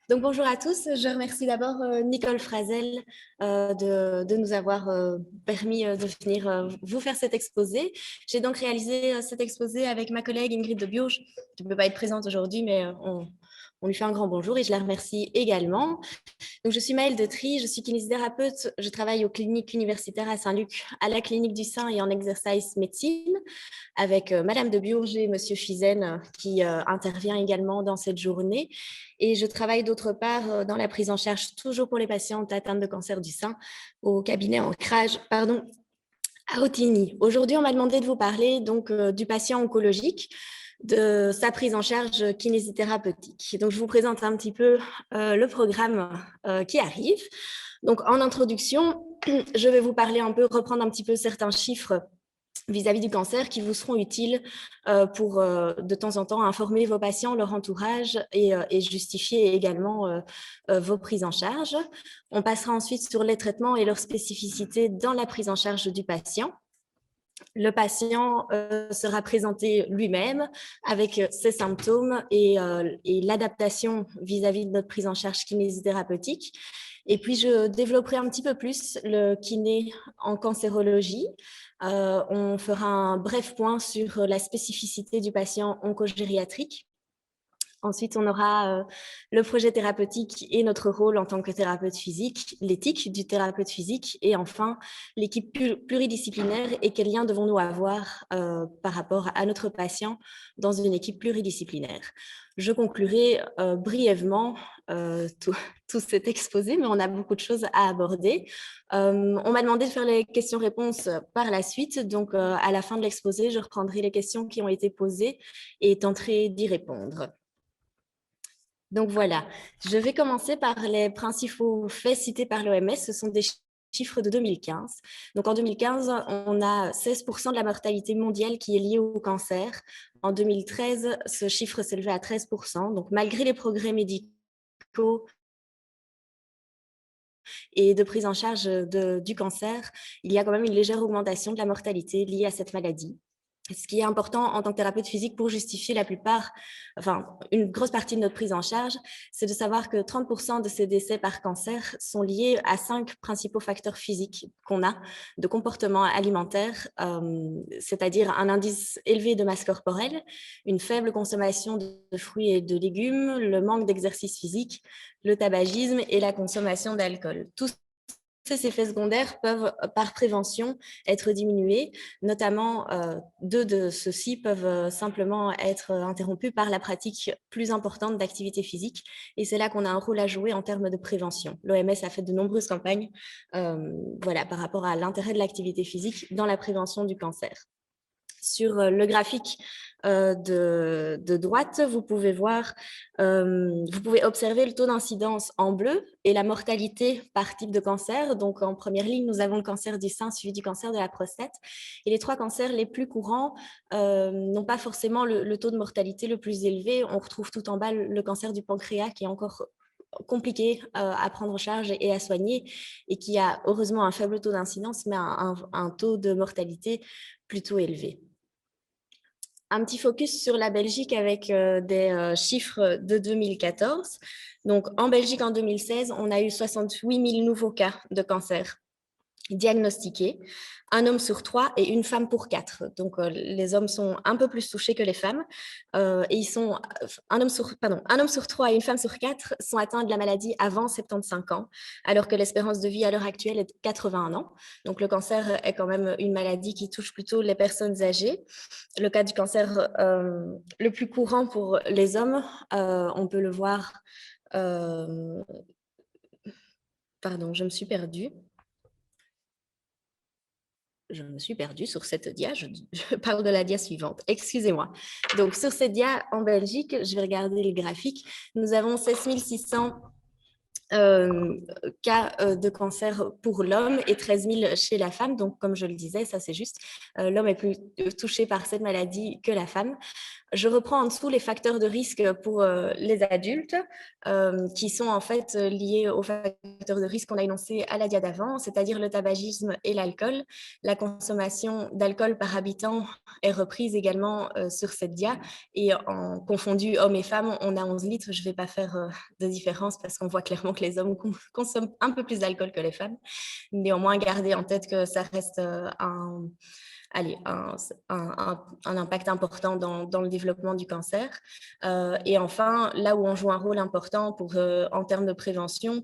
Donc bonjour à tous, je remercie d'abord Nicole Frazel de nous avoir permis de venir vous faire cet exposé. J'ai donc réalisé cet exposé avec ma collègue Ingrid de Bourges, qui ne peut pas être présente aujourd'hui, mais on lui fait un grand bonjour et je la remercie également. Donc, je suis Maëlle Detry, je suis kinésithérapeute, je travaille aux cliniques universitaires à Saint-Luc, à la clinique du sein et en exercice médecine, avec Madame de Bourges et Monsieur Fizen qui intervient également dans cette journée. Et je travaille d'autre part dans la prise en charge, toujours pour les patientes atteintes de cancer du sein, au cabinet Ancrage, à Otigny. Aujourd'hui, on m'a demandé de vous parler donc du patient oncologique, de sa prise en charge kinésithérapeutique. Donc, je vous présente un petit peu le programme qui arrive. Donc, en introduction, je vais vous parler un peu, reprendre un petit peu certains chiffres vis-à-vis du cancer qui vous seront utiles pour de temps en temps informer vos patients, leur entourage et justifier également vos prises en charge. On passera ensuite sur les traitements et leurs spécificités dans la prise en charge du patient. Le patient sera présenté lui-même avec ses symptômes et l'adaptation vis-à-vis de notre prise en charge kinésithérapeutique. Et puis, je développerai un petit peu plus le kiné en cancérologie. On fera un bref point sur la spécificité du patient oncogériatrique. Ensuite, on aura le projet thérapeutique et notre rôle en tant que thérapeute physique, l'éthique du thérapeute physique et enfin l'équipe pluridisciplinaire et quel lien devons-nous avoir par rapport à notre patient dans une équipe pluridisciplinaire. Je conclurai brièvement tout cet exposé, mais on a beaucoup de choses à aborder. On m'a demandé de faire les questions-réponses par la suite, donc à la fin de l'exposé, je reprendrai les questions qui ont été posées et tenterai d'y répondre. Donc voilà, je vais commencer par les principaux faits cités par l'OMS. Ce sont des chiffres de 2015. Donc en 2015, on a 16% de la mortalité mondiale qui est liée au cancer. En 2013, ce chiffre s'élevait à 13%. Donc malgré les progrès médicaux et de prise en charge du cancer, il y a quand même une légère augmentation de la mortalité liée à cette maladie. Ce qui est important en tant que thérapeute physique pour justifier une grosse partie de notre prise en charge, c'est de savoir que 30% de ces décès par cancer sont liés à 5 principaux facteurs physiques qu'on a de comportement alimentaire, c'est-à-dire un indice élevé de masse corporelle, une faible consommation de fruits et de légumes, le manque d'exercice physique, le tabagisme et la consommation d'alcool. Tous ces effets secondaires peuvent, par prévention, être diminués. Notamment, 2 de ceux-ci peuvent simplement être interrompus par la pratique plus importante d'activité physique. Et c'est là qu'on a un rôle à jouer en termes de prévention. L'OMS a fait de nombreuses campagnes par rapport à l'intérêt de l'activité physique dans la prévention du cancer. Sur le graphique de droite, vous pouvez observer le taux d'incidence en bleu et la mortalité par type de cancer. Donc, en première ligne, nous avons le cancer du sein suivi du cancer de la prostate. Et les 3 cancers les plus courants n'ont pas forcément le taux de mortalité le plus élevé. On retrouve tout en bas le cancer du pancréas qui est encore compliqué à prendre en charge et à soigner et qui a heureusement un faible taux d'incidence, mais un taux de mortalité plutôt élevé. Un petit focus sur la Belgique avec des chiffres de 2014. Donc, en Belgique, en 2016, on a eu 68 000 nouveaux cas de cancer diagnostiqués, un homme sur 3 et une femme pour 4. Donc, les hommes sont un peu plus touchés que les femmes. Et un homme sur 3 et une femme sur 4 sont atteints de la maladie avant 75 ans, alors que l'espérance de vie à l'heure actuelle est de 81 ans. Donc, le cancer est quand même une maladie qui touche plutôt les personnes âgées. Le cas du cancer le plus courant pour les hommes, on peut le voir... Pardon, je me suis perdue. Je me suis perdue sur cette dia, je parle de la dia suivante, excusez-moi. Donc, sur cette dia en Belgique, je vais regarder le graphique, nous avons 16 600 cas de cancer pour l'homme et 13 000 chez la femme. Donc, comme je le disais, ça c'est juste, l'homme est plus touché par cette maladie que la femme. Je reprends en dessous les facteurs de risque pour les adultes qui sont en fait liés aux facteurs de risque qu'on a énoncés à la dia d'avant, c'est-à-dire le tabagisme et l'alcool. La consommation d'alcool par habitant est reprise également sur cette dia et en confondu hommes et femmes, on a 11 litres. Je ne vais pas faire de différence parce qu'on voit clairement que les hommes consomment un peu plus d'alcool que les femmes. Néanmoins, gardez en tête que ça reste allez, un impact important dans le développement du cancer. Et enfin, là où on joue un rôle important en termes de prévention,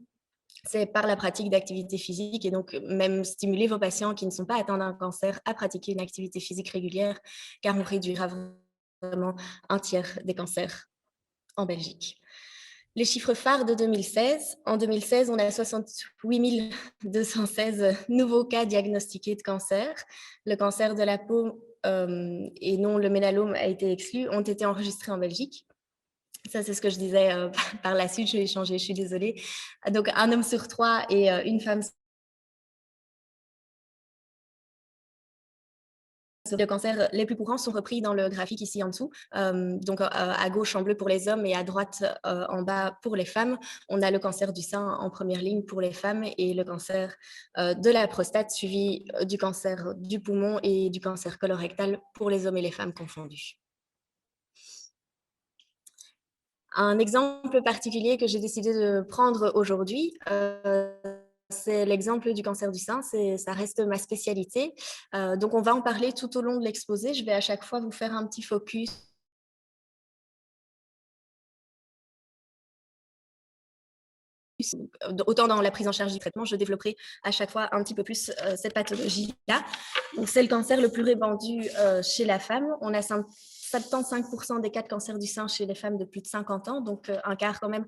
c'est par la pratique d'activité physique et donc même stimuler vos patients qui ne sont pas atteints d'un cancer à pratiquer une activité physique régulière, car on réduira vraiment un tiers des cancers en Belgique. Les chiffres phares de 2016. En 2016, on a 68 216 nouveaux cas diagnostiqués de cancer. Le cancer de la peau et non le mélanome a été exclu, ont été enregistrés en Belgique. Ça, c'est ce que je disais par la suite, je vais changer, je suis désolée. Donc, un homme sur 3 et une femme les cancers les plus courants sont repris dans le graphique ici en dessous. Donc, à gauche en bleu pour les hommes et à droite en bas pour les femmes. On a le cancer du sein en première ligne pour les femmes et le cancer de la prostate suivi du cancer du poumon et du cancer colorectal pour les hommes et les femmes confondus. Un exemple particulier que j'ai décidé de prendre aujourd'hui, c'est l'exemple du cancer du sein, ça reste ma spécialité. Donc, on va en parler tout au long de l'exposé. Je vais à chaque fois vous faire un petit focus. Autant dans la prise en charge du traitement, je développerai à chaque fois un petit peu plus cette pathologie-là. Donc, c'est le cancer le plus répandu chez la femme. On a 75% des cas de cancer du sein chez les femmes de plus de 50 ans, donc un quart quand même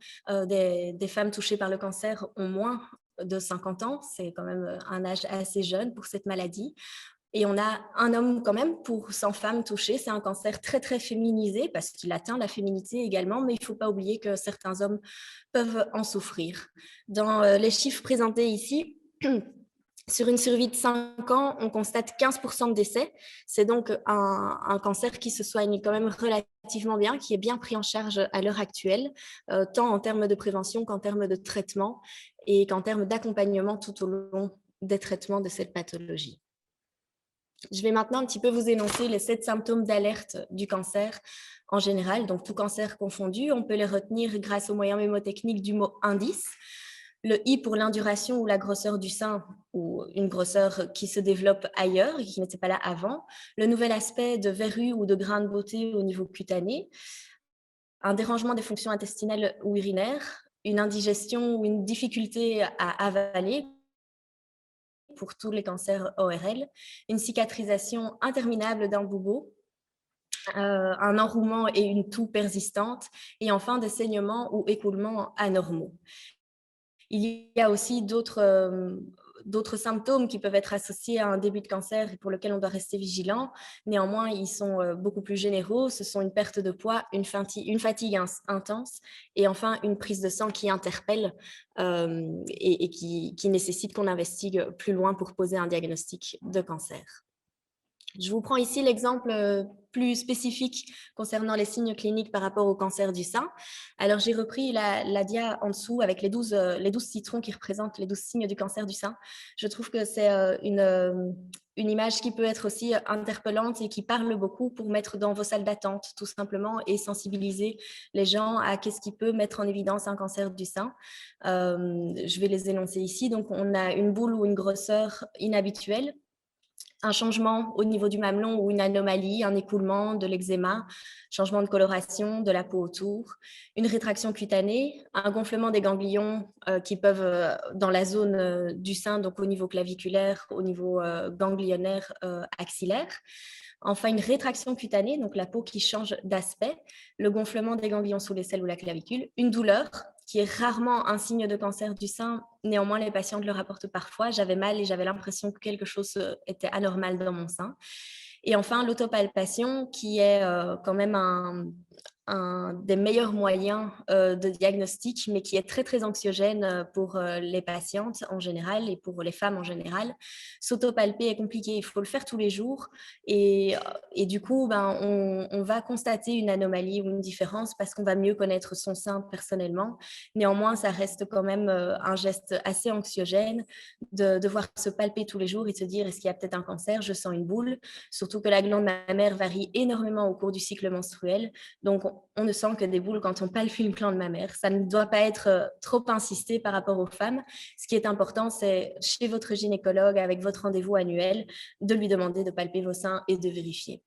des femmes touchées par le cancer ont moins de 50 ans. C'est quand même un âge assez jeune pour cette maladie. Et on a un homme quand même pour 100 femmes touchées. C'est un cancer très, très féminisé parce qu'il atteint la féminité également, mais il ne faut pas oublier que certains hommes peuvent en souffrir. Dans les chiffres présentés ici, sur une survie de 5 ans, on constate 15% de décès. C'est donc un cancer qui se soigne quand même relativement bien, qui est bien pris en charge à l'heure actuelle, tant en termes de prévention qu'en termes de traitement et qu'en termes d'accompagnement tout au long des traitements de cette pathologie. Je vais maintenant un petit peu vous énoncer les 7 symptômes d'alerte du cancer en général, donc tout cancer confondu. On peut les retenir grâce aux moyens mémotechniques du mot indice. Le I pour l'induration ou la grosseur du sein, ou une grosseur qui se développe ailleurs et qui n'était pas là avant. Le nouvel aspect de verrues ou de grains de beauté au niveau cutané. Un dérangement des fonctions intestinales ou urinaires. Une indigestion ou une difficulté à avaler pour tous les cancers ORL, une cicatrisation interminable d'un boubou, un enrouement et une toux persistante, et enfin des saignements ou écoulements anormaux. Il y a aussi d'autres symptômes qui peuvent être associés à un début de cancer et pour lesquels on doit rester vigilant. Néanmoins, ils sont beaucoup plus généraux. Ce sont une perte de poids, une fatigue intense et enfin une prise de sang qui interpelle et qui nécessite qu'on investigue plus loin pour poser un diagnostic de cancer. Je vous prends ici l'exemple plus spécifique concernant les signes cliniques par rapport au cancer du sein. Alors, j'ai repris la dia en dessous avec les 12 citrons qui représentent les 12 signes du cancer du sein. Je trouve que c'est une image qui peut être aussi interpellante et qui parle beaucoup pour mettre dans vos salles d'attente, tout simplement, et sensibiliser les gens à qu'est-ce qui peut mettre en évidence un cancer du sein. Je vais les énoncer ici. Donc, on a une boule ou une grosseur inhabituelle, un changement au niveau du mamelon ou une anomalie, un écoulement, de l'eczéma, changement de coloration, de la peau autour, une rétraction cutanée, un gonflement des ganglions qui peuvent, dans la zone du sein, donc au niveau claviculaire, au niveau ganglionnaire, axillaire. Enfin, une rétraction cutanée, donc la peau qui change d'aspect, le gonflement des ganglions sous l'aisselle ou la clavicule, une douleur qui est rarement un signe de cancer du sein. Néanmoins, les patientes le rapportent parfois. J'avais mal et j'avais l'impression que quelque chose était anormal dans mon sein. Et enfin, l'autopalpation qui est quand même des meilleurs moyens de diagnostic, mais qui est très, très anxiogène pour les patientes en général et pour les femmes en général. S'autopalper est compliqué, il faut le faire tous les jours. Et du coup, ben, on va constater une anomalie ou une différence parce qu'on va mieux connaître son sein personnellement. Néanmoins, ça reste quand même un geste assez anxiogène de devoir se palper tous les jours et de se dire est-ce qu'il y a peut-être un cancer, je sens une boule. Surtout que la glande mammaire varie énormément au cours du cycle menstruel. Donc, on ne sent que des boules quand on palpe une glande mammaire. Ça ne doit pas être trop insisté par rapport aux femmes. Ce qui est important, c'est chez votre gynécologue, avec votre rendez-vous annuel, de lui demander de palper vos seins et de vérifier.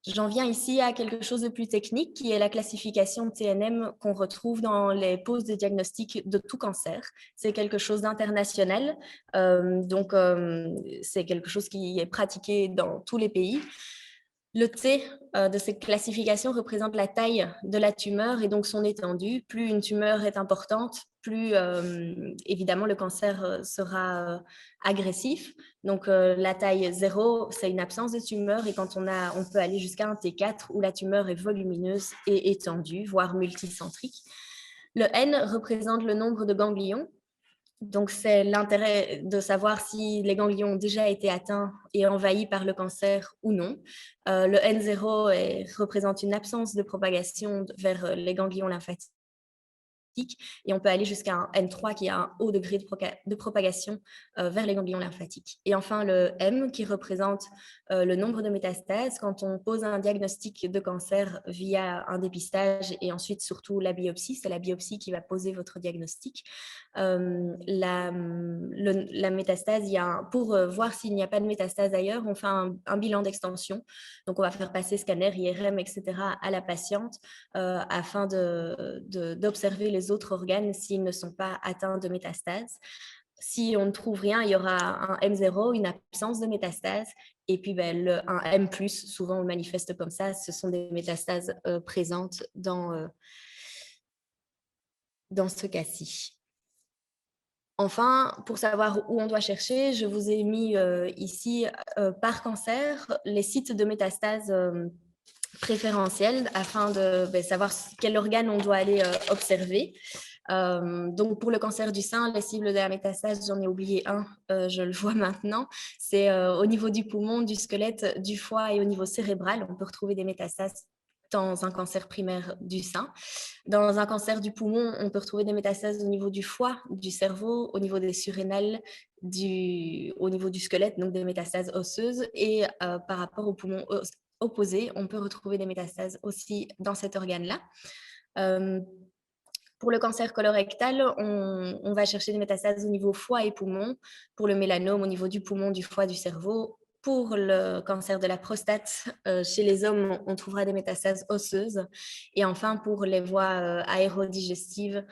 J'en viens ici à quelque chose de plus technique, qui est la classification de TNM qu'on retrouve dans les poses de diagnostic de tout cancer. C'est quelque chose d'international, donc c'est quelque chose qui est pratiqué dans tous les pays. Le T de cette classification représente la taille de la tumeur et donc son étendue. Plus une tumeur est importante, plus évidemment le cancer sera agressif. Donc la taille 0, c'est une absence de tumeur et quand on peut aller jusqu'à un T4 où la tumeur est volumineuse et étendue, voire multicentrique. Le N représente le nombre de ganglions. Donc, c'est l'intérêt de savoir si les ganglions ont déjà été atteints et envahis par le cancer ou non. Le N0 représente une absence de propagation vers les ganglions lymphatiques et on peut aller jusqu'à un N3 qui a un haut degré de propagation vers les ganglions lymphatiques. Et enfin, le M qui représente le nombre de métastases quand on pose un diagnostic de cancer via un dépistage et ensuite surtout la biopsie. C'est la biopsie qui va poser votre diagnostic. La métastase, pour voir s'il n'y a pas de métastase ailleurs, on fait un bilan d'extension. Donc, on va faire passer scanner, IRM, etc. à la patiente afin d'observer les autres organes s'ils ne sont pas atteints de métastase. Si on ne trouve rien, il y aura un M0, une absence de métastase, et puis un M+, souvent on le manifeste comme ça, ce sont des métastases présentes dans ce cas-ci. Enfin, pour savoir où on doit chercher, je vous ai mis ici par cancer les sites de métastase préférentiels afin de savoir quel organe on doit aller observer. Donc, pour le cancer du sein, les cibles de la métastase, j'en ai oublié un, je le vois maintenant. C'est au niveau du poumon, du squelette, du foie et au niveau cérébral. On peut retrouver des métastases dans un cancer primaire du sein. Dans un cancer du poumon, on peut retrouver des métastases au niveau du foie, du cerveau, au niveau des surrénales, au niveau du squelette, donc des métastases osseuses. Et par rapport au poumon opposé, on peut retrouver des métastases aussi dans cet organe-là. Pour le cancer colorectal, on va chercher des métastases au niveau foie et poumon. Pour le mélanome, au niveau du poumon, du foie, du cerveau. Pour le cancer de la prostate, chez les hommes, on trouvera des métastases osseuses. Et enfin, pour les voies aérodigestives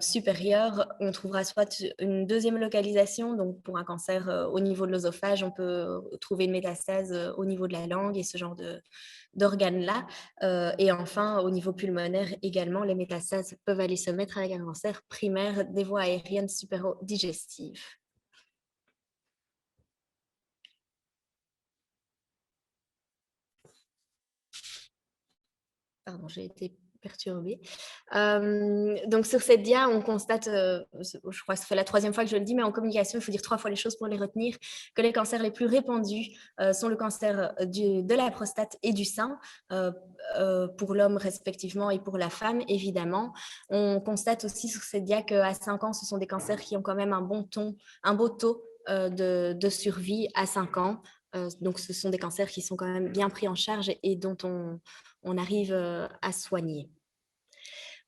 supérieures, on trouvera soit une deuxième localisation. Donc, pour un cancer au niveau de l'œsophage, on peut trouver une métastase au niveau de la langue et ce genre d'organes-là. Et enfin, au niveau pulmonaire également, les métastases peuvent aller se mettre avec un cancer primaire des voies aériennes supéro-digestives. Pardon, j'ai été perturbée. Donc, sur cette dia, on constate, je crois que ça fait la 3e fois que je le dis, mais en communication, il faut dire 3 fois les choses pour les retenir, que les cancers les plus répandus sont le cancer de la prostate et du sein, pour l'homme respectivement et pour la femme, évidemment. On constate aussi sur cette dia qu'à 5 ans, ce sont des cancers qui ont quand même un beau taux de survie à 5 ans. Donc, ce sont des cancers qui sont quand même bien pris en charge et dont on arrive à soigner.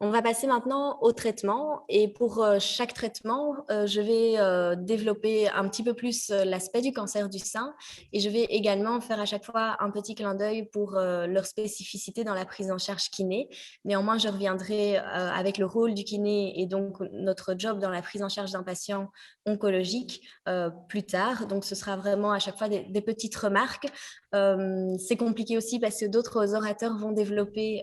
On va passer maintenant au traitement et pour chaque traitement, je vais développer un petit peu plus l'aspect du cancer du sein et je vais également faire à chaque fois un petit clin d'œil pour leur spécificité dans la prise en charge kiné. Néanmoins, je reviendrai avec le rôle du kiné et donc notre job dans la prise en charge d'un patient oncologique plus tard. Donc, ce sera vraiment à chaque fois des petites remarques. C'est compliqué aussi parce que d'autres orateurs vont développer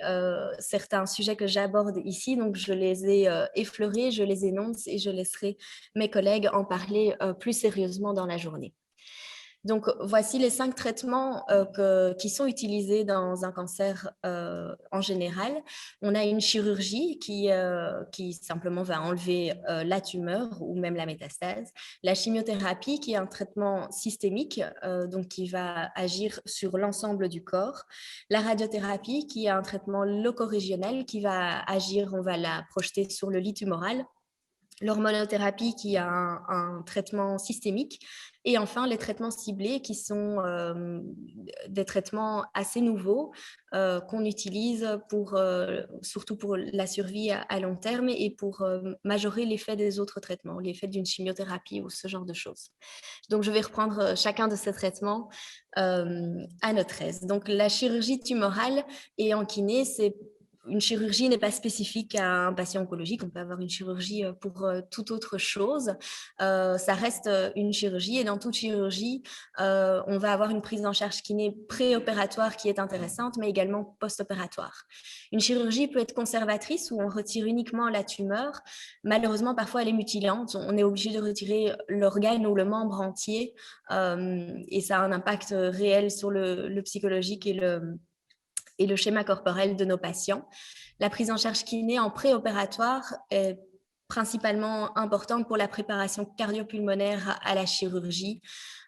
certains sujets que j'aborde ici. Donc, je les ai effleurés, je les énonce et je laisserai mes collègues en parler plus sérieusement dans la journée. Donc, voici les 5 traitements qui sont utilisés dans un cancer en général. On a une chirurgie qui simplement va enlever la tumeur ou même la métastase. La chimiothérapie, qui est un traitement systémique, donc qui va agir sur l'ensemble du corps. La radiothérapie, qui est un traitement locorégional qui va agir, on va la projeter sur le lit tumoral. L'hormonothérapie qui a un traitement systémique, et enfin les traitements ciblés qui sont des traitements assez nouveaux qu'on utilise surtout pour la survie à long terme et pour majorer l'effet des autres traitements, l'effet d'une chimiothérapie ou ce genre de choses. Donc je vais reprendre chacun de ces traitements à notre aise. Donc la chirurgie tumorale et en kiné, une chirurgie n'est pas spécifique à un patient oncologique. On peut avoir une chirurgie pour toute autre chose. Ça reste une chirurgie, et dans toute chirurgie, on va avoir une prise en charge kiné préopératoire qui est intéressante, mais également post-opératoire. Une chirurgie peut être conservatrice, où on retire uniquement la tumeur. Malheureusement, parfois, elle est mutilante. On est obligé de retirer l'organe ou le membre entier, et ça a un impact réel sur le psychologique et le schéma corporel de nos patients. La prise en charge kiné en préopératoire est principalement importante pour la préparation cardio-pulmonaire à la chirurgie.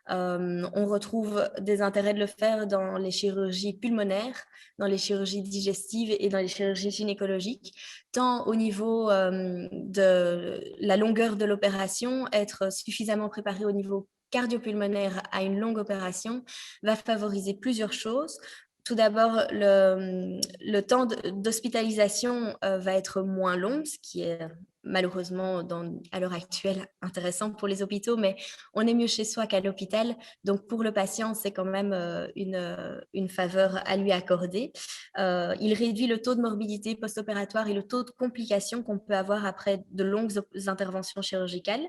On retrouve des intérêts de le faire dans les chirurgies pulmonaires, dans les chirurgies digestives et dans les chirurgies gynécologiques, tant au niveau de la longueur de l'opération, être suffisamment préparé au niveau cardio-pulmonaire à une longue opération va favoriser plusieurs choses. Tout d'abord, le temps d'hospitalisation va être moins long, ce qui est malheureusement à l'heure actuelle intéressant pour les hôpitaux, mais on est mieux chez soi qu'à l'hôpital. Donc pour le patient, c'est quand même une faveur à lui accorder. Il réduit le taux de morbidité post-opératoire et le taux de complications qu'on peut avoir après de longues interventions chirurgicales.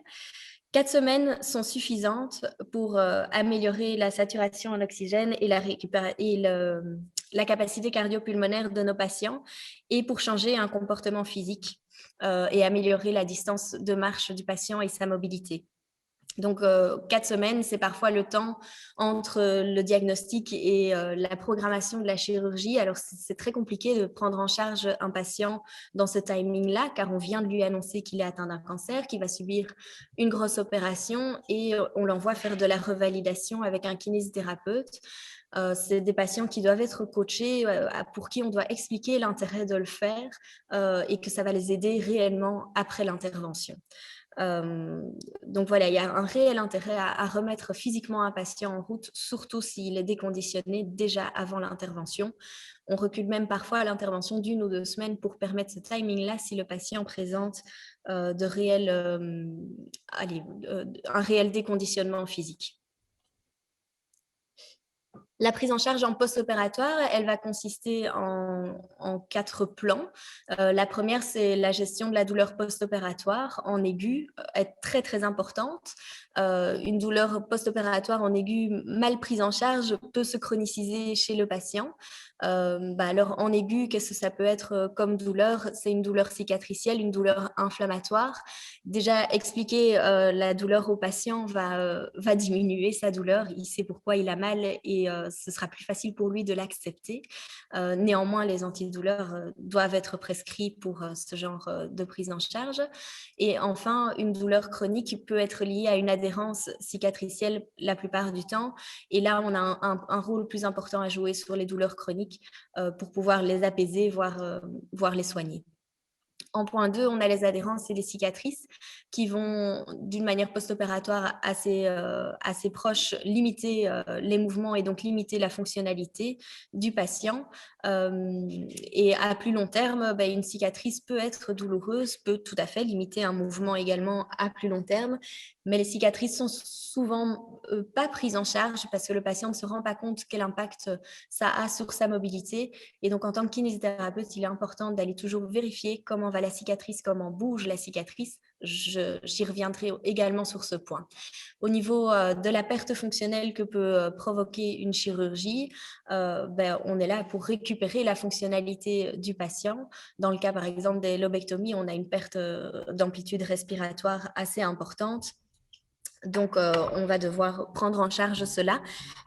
4 semaines sont suffisantes pour améliorer la saturation en oxygène et la capacité cardio-pulmonaire de nos patients, et pour changer un comportement physique et améliorer la distance de marche du patient et sa mobilité. Donc, 4 semaines, c'est parfois le temps entre le diagnostic et la programmation de la chirurgie. Alors, c'est très compliqué de prendre en charge un patient dans ce timing-là, car on vient de lui annoncer qu'il est atteint d'un cancer, qu'il va subir une grosse opération, et on l'envoie faire de la revalidation avec un kinésithérapeute. C'est des patients qui doivent être coachés, pour qui on doit expliquer l'intérêt de le faire et que ça va les aider réellement après l'intervention. Donc voilà, il y a un réel intérêt à remettre physiquement un patient en route, surtout s'il est déconditionné déjà avant l'intervention. On recule même parfois à l'intervention d'1 ou 2 semaines pour permettre ce timing-là si le patient présente un réel déconditionnement physique. La prise en charge en post-opératoire, elle va consister en 4 plans. La première, c'est la gestion de la douleur post-opératoire en aigu, est très très importante. Une douleur post-opératoire en aigu mal prise en charge peut se chroniciser chez le patient. Alors en aigu, qu'est-ce que ça peut être comme douleur? C'est une douleur cicatricielle, une douleur inflammatoire. Déjà, expliquer la douleur au patient va diminuer sa douleur. Il sait pourquoi il a mal, et ce sera plus facile pour lui de l'accepter. Néanmoins, les antidouleurs doivent être prescrits pour ce genre de prise en charge. Et enfin, une douleur chronique peut être liée à une adhérence cicatricielle la plupart du temps. Et là, on a un rôle plus important à jouer sur les douleurs chroniques pour pouvoir les apaiser, voire les soigner. En point 2, on a les adhérences et les cicatrices qui vont, d'une manière post-opératoire assez proche, limiter les mouvements et donc limiter la fonctionnalité du patient. Et à plus long terme, une cicatrice peut être douloureuse, peut tout à fait limiter un mouvement également à plus long terme. Mais les cicatrices sont souvent pas prises en charge parce que le patient ne se rend pas compte quel impact ça a sur sa mobilité. Et donc, en tant que kinésithérapeute, il est important d'aller toujours vérifier comment va la cicatrice, comment bouge la cicatrice. J'y reviendrai également sur ce point. Au niveau de la perte fonctionnelle que peut provoquer une chirurgie, on est là pour récupérer la fonctionnalité du patient. Dans le cas, par exemple, des lobectomies, on a une perte d'amplitude respiratoire assez importante. Donc, on va devoir prendre en charge cela.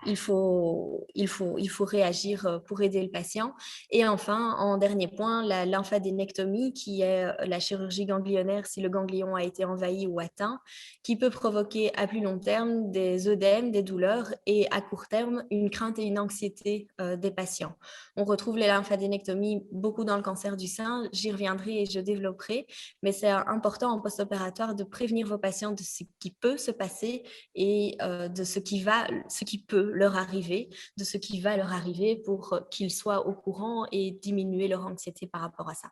Il faut réagir pour aider le patient. Et enfin, en dernier point, la lymphadénectomie, qui est la chirurgie ganglionnaire si le ganglion a été envahi ou atteint, qui peut provoquer à plus long terme des œdèmes, des douleurs et à court terme une crainte et une anxiété des patients. On retrouve les lymphadénectomies beaucoup dans le cancer du sein. J'y reviendrai et je développerai, mais c'est important en post-opératoire de prévenir vos patients de ce qui peut se passer et de ce qui peut leur arriver, de ce qui va leur arriver pour qu'ils soient au courant et diminuer leur anxiété par rapport à ça.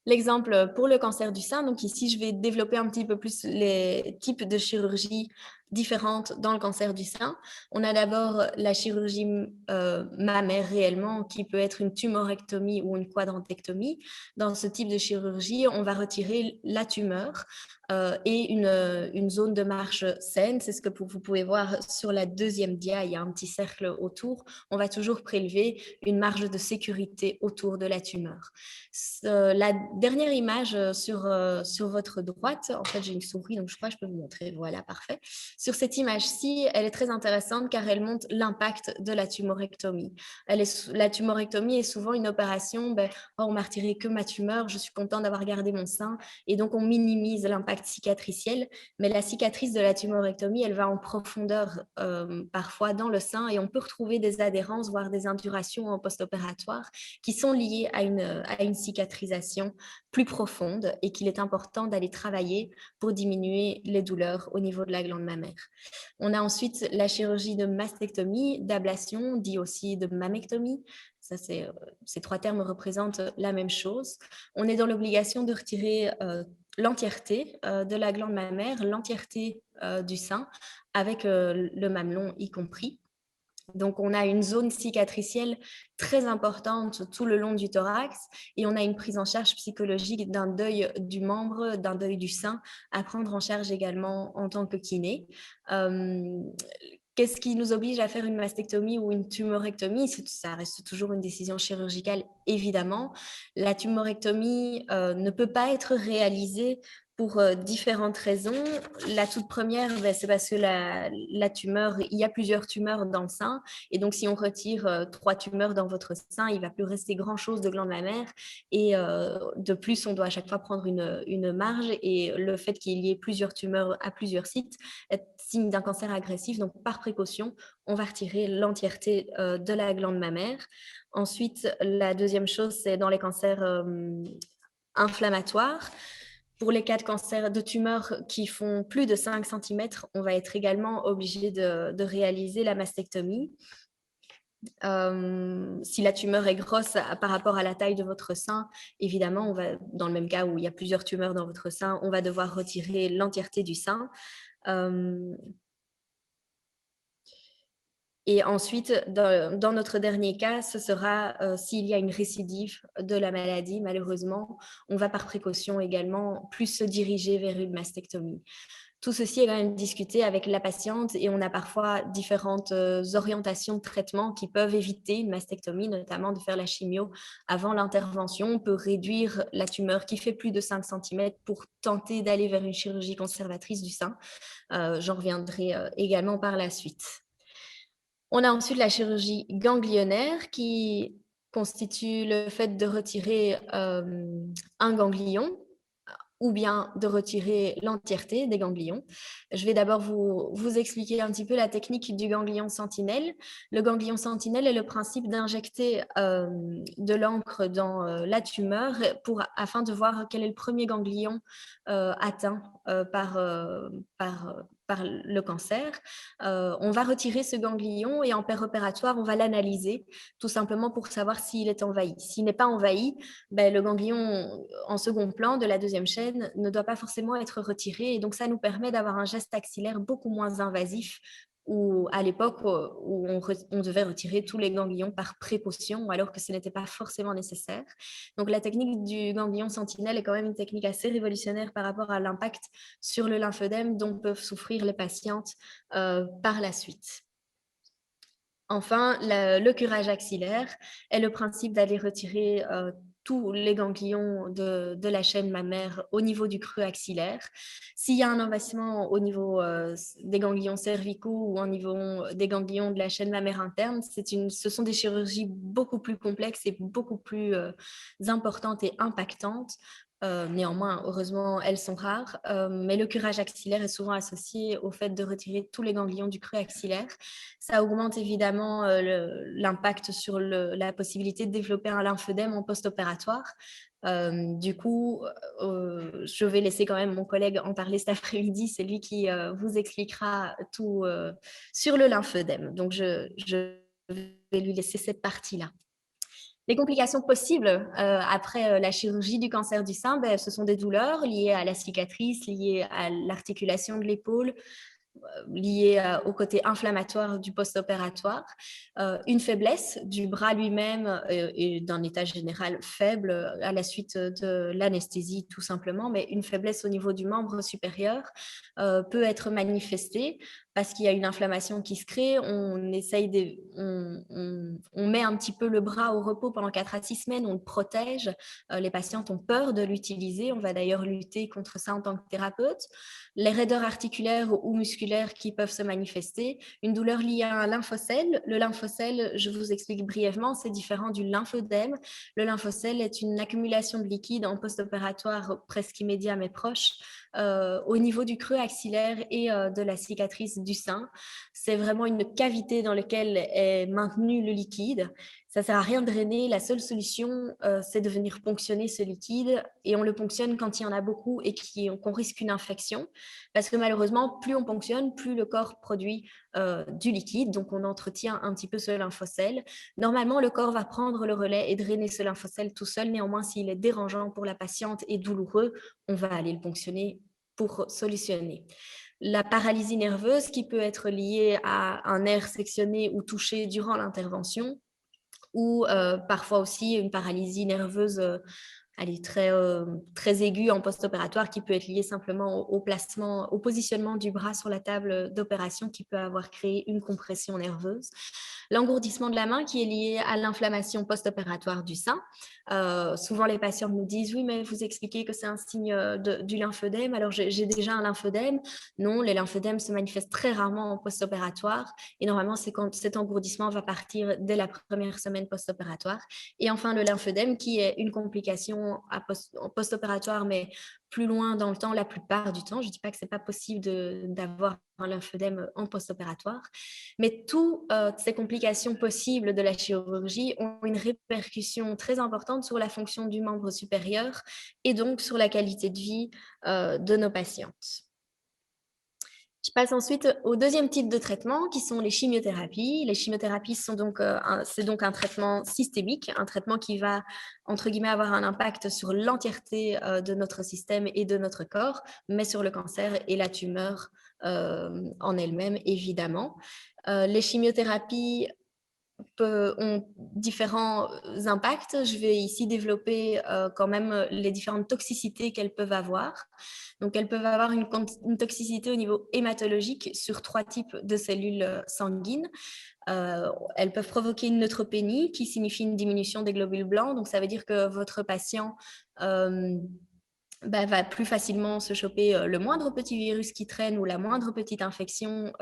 L'exemple pour le cancer du sein, donc ici, je vais développer un petit peu plus les types de chirurgies différentes dans le cancer du sein. On a d'abord la chirurgie mammaire réellement, qui peut être une tumorectomie ou une quadrantectomie. Dans ce type de chirurgie, on va retirer la tumeur et une zone de marche saine. C'est ce que vous pouvez voir sur la deuxième dia, il y a un petit cercle autour. On va toujours prélever une marge de sécurité autour de la tumeur. La dernière image sur votre droite, en fait j'ai une souris donc je crois que je peux vous montrer, voilà, parfait. Sur cette image-ci, elle est très intéressante car elle montre l'impact de la tumorectomie. La tumorectomie est souvent une opération, on m'a retiré que ma tumeur, je suis contente d'avoir gardé mon sein, et donc on minimise l'impact cicatriciel, mais la cicatrice de la tumorectomie, elle va en profondeur parfois dans le sein, et on peut retrouver des adhérences, voire des indurations en post-opératoire qui sont liées à une cicatrisation plus profonde et qu'il est important d'aller travailler pour diminuer les douleurs au niveau de la glande mammaire. On a ensuite la chirurgie de mastectomie, d'ablation, dit aussi de mammectomie. Ça, ces trois termes représentent la même chose. On est dans l'obligation de retirer l'entièreté de la glande mammaire, l'entièreté du sein, avec le mamelon y compris. Donc, on a une zone cicatricielle très importante tout le long du thorax et on a une prise en charge psychologique d'un deuil du membre, d'un deuil du sein à prendre en charge également en tant que kiné. Qu'est-ce qui nous oblige à faire une mastectomie ou une tumorectomie? Ça reste toujours une décision chirurgicale, évidemment. La tumorectomie ne peut pas être réalisée pour différentes raisons. La toute première, c'est parce que la tumeur, il y a plusieurs tumeurs dans le sein. Et donc, si on retire 3 tumeurs dans votre sein, il ne va plus rester grand-chose de glande mammaire. Et de plus, on doit à chaque fois prendre une marge. Et le fait qu'il y ait plusieurs tumeurs à plusieurs sites est signe d'un cancer agressif. Donc, par précaution, on va retirer l'entièreté de la glande mammaire. Ensuite, la deuxième chose, c'est dans les cancers inflammatoires. Pour les cas de cancer de tumeurs qui font plus de 5 cm, on va être également obligé de réaliser la mastectomie. Si la tumeur est grosse par rapport à la taille de votre sein, évidemment, dans le même cas où il y a plusieurs tumeurs dans votre sein, on va devoir retirer l'entièreté du sein. Et ensuite, dans notre dernier cas, ce sera s'il y a une récidive de la maladie, malheureusement, on va par précaution également plus se diriger vers une mastectomie. Tout ceci est quand même discuté avec la patiente et on a parfois différentes orientations de traitement qui peuvent éviter une mastectomie, notamment de faire la chimio avant l'intervention. On peut réduire la tumeur qui fait plus de 5 cm pour tenter d'aller vers une chirurgie conservatrice du sein. J'en reviendrai également par la suite. On a ensuite la chirurgie ganglionnaire qui constitue le fait de retirer un ganglion ou bien de retirer l'entièreté des ganglions. Je vais d'abord vous expliquer un petit peu la technique du ganglion sentinelle. Le ganglion sentinelle est le principe d'injecter de l'encre dans la tumeur afin de voir quel est le premier ganglion atteint par le cancer. On va retirer ce ganglion et en péropératoire, on va l'analyser tout simplement pour savoir s'il est envahi. S'il n'est pas envahi, le ganglion en second plan de la deuxième chaîne ne doit pas forcément être retiré. Et donc, ça nous permet d'avoir un geste axillaire beaucoup moins invasif ou à l'époque où on devait retirer tous les ganglions par précaution alors que ce n'était pas forcément nécessaire. Donc, la technique du ganglion sentinelle est quand même une technique assez révolutionnaire par rapport à l'impact sur le lymphodème dont peuvent souffrir les patientes par la suite. Enfin, le curage axillaire est le principe d'aller retirer tous les ganglions de la chaîne mammaire au niveau du creux axillaire. S'il y a un envahissement au niveau des ganglions cervicaux ou au niveau des ganglions de la chaîne mammaire interne, ce sont des chirurgies beaucoup plus complexes et beaucoup plus importantes et impactantes. Néanmoins, heureusement, elles sont rares, mais le curage axillaire est souvent associé au fait de retirer tous les ganglions du creux axillaire. Ça augmente évidemment l'impact sur la possibilité de développer un lymphœdème en post-opératoire. Du coup, je vais laisser quand même mon collègue en parler cet après-midi. C'est lui qui vous expliquera tout sur le lymphœdème. Donc, je vais lui laisser cette partie-là. Les complications possibles après la chirurgie du cancer du sein, ce sont des douleurs liées à la cicatrice, liées à l'articulation de l'épaule, liées au côté inflammatoire du post-opératoire, une faiblesse du bras lui-même et d'un état général faible à la suite de l'anesthésie tout simplement, mais une faiblesse au niveau du membre supérieur peut être manifestée parce qu'il y a une inflammation qui se crée, on met un petit peu le bras au repos pendant 4 à 6 semaines, on le protège, les patientes ont peur de l'utiliser, on va d'ailleurs lutter contre ça en tant que thérapeute. Les raideurs articulaires ou musculaires qui peuvent se manifester, une douleur liée à un lymphocèle. Le lymphocèle, je vous explique brièvement, c'est différent du lymphodème. Le lymphocèle est une accumulation de liquide en post-opératoire presque immédiat mais proche au niveau du creux axillaire et de la cicatrice du sein. C'est vraiment une cavité dans laquelle est maintenu le liquide. Ça ne sert à rien de drainer. La seule solution, c'est de venir ponctionner ce liquide et on le ponctionne quand il y en a beaucoup et qu'on risque une infection parce que malheureusement, plus on ponctionne, plus le corps produit du liquide. Donc, on entretient un petit peu ce lymphocèle. Normalement, le corps va prendre le relais et drainer ce lymphocèle tout seul. Néanmoins, s'il est dérangeant pour la patiente et douloureux, on va aller le ponctionner pour solutionner. La paralysie nerveuse qui peut être liée à un nerf sectionné ou touché durant l'intervention, ou parfois aussi une paralysie nerveuse très aiguë en post-opératoire qui peut être liée simplement au positionnement du bras sur la table d'opération qui peut avoir créé une compression nerveuse. L'engourdissement de la main qui est lié à l'inflammation post-opératoire du sein. Souvent, les patients nous disent « Oui, mais vous expliquez que c'est un signe du lymphœdème. Alors, j'ai déjà un lymphœdème. » Non, les lymphœdèmes se manifestent très rarement en post-opératoire. Et normalement, c'est quand cet engourdissement va partir dès la première semaine post-opératoire. Et enfin, le lymphœdème qui est une complication post-opératoire, mais plus loin dans le temps, la plupart du temps. Je ne dis pas que ce n'est pas possible d'avoir un lymphœdème en post-opératoire, mais toutes ces complications possibles de la chirurgie ont une répercussion très importante sur la fonction du membre supérieur et donc sur la qualité de vie de nos patientes. Je passe ensuite au deuxième type de traitement qui sont les chimiothérapies. Les chimiothérapies c'est donc un traitement systémique, un traitement qui va, entre guillemets, avoir un impact sur l'entièreté de notre système et de notre corps, mais sur le cancer et la tumeur en elle-même, évidemment. Les chimiothérapies ont différents impacts. Je vais ici développer quand même les différentes toxicités qu'elles peuvent avoir. Donc, elles peuvent avoir une toxicité au niveau hématologique sur 3 types de cellules sanguines. Elles peuvent provoquer une neutropénie qui signifie une diminution des globules blancs. Donc, ça veut dire que votre patient va plus facilement se choper le moindre petit virus qui traîne ou la moindre petite infection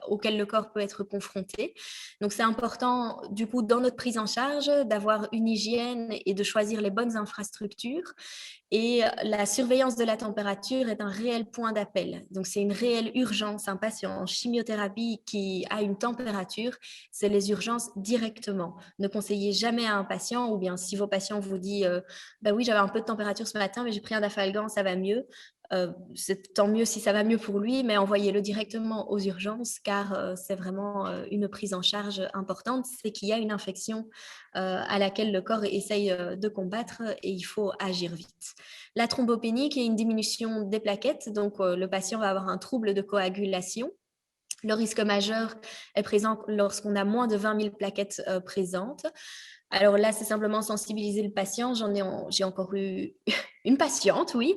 auquel le corps peut être confronté. Donc, c'est important, du coup, dans notre prise en charge, d'avoir une hygiène et de choisir les bonnes infrastructures. Et la surveillance de la température est un réel point d'appel. Donc, c'est une réelle urgence. Un patient en chimiothérapie qui a une température, c'est les urgences directement. Ne conseillez jamais à un patient, ou bien si vos patients vous disent oui, j'avais un peu de température ce matin, mais j'ai pris un Dafalgan, ça va mieux. C'est tant mieux si ça va mieux pour lui, mais envoyez-le directement aux urgences car c'est vraiment une prise en charge importante. C'est qu'il y a une infection à laquelle le corps essaye de combattre et il faut agir vite. La thrombopénie qui est une diminution des plaquettes, donc le patient va avoir un trouble de coagulation. Le risque majeur est présent lorsqu'on a moins de 20 000 plaquettes présentes. Alors là, c'est simplement sensibiliser le patient. J'ai encore eu une patiente, oui,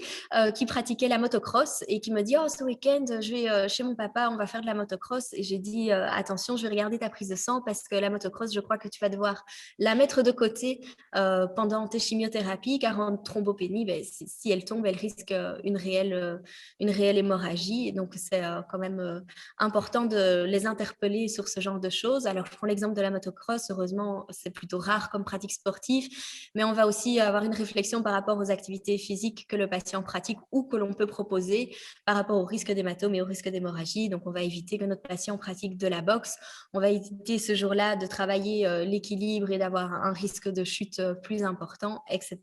qui pratiquait la motocross et qui me dit: «Oh, ce week-end, je vais chez mon papa, on va faire de la motocross.» Et j'ai dit: Attention, je vais regarder ta prise de sang parce que la motocross, je crois que tu vas devoir la mettre de côté pendant tes chimiothérapies, car en thrombopénie, ben, si elle tombe, elle risque une réelle hémorragie. Et donc, c'est quand même important de les interpeller sur ce genre de choses. Alors, je prends l'exemple de la motocross. Heureusement, c'est plutôt rare comme pratique sportive, mais on va aussi avoir une réflexion par rapport aux activités physiques que le patient pratique ou que l'on peut proposer par rapport au risque d'hématome et au risque d'hémorragie. Donc, on va éviter que notre patient pratique de la boxe. On va éviter ce jour-là de travailler l'équilibre et d'avoir un risque de chute plus important, etc.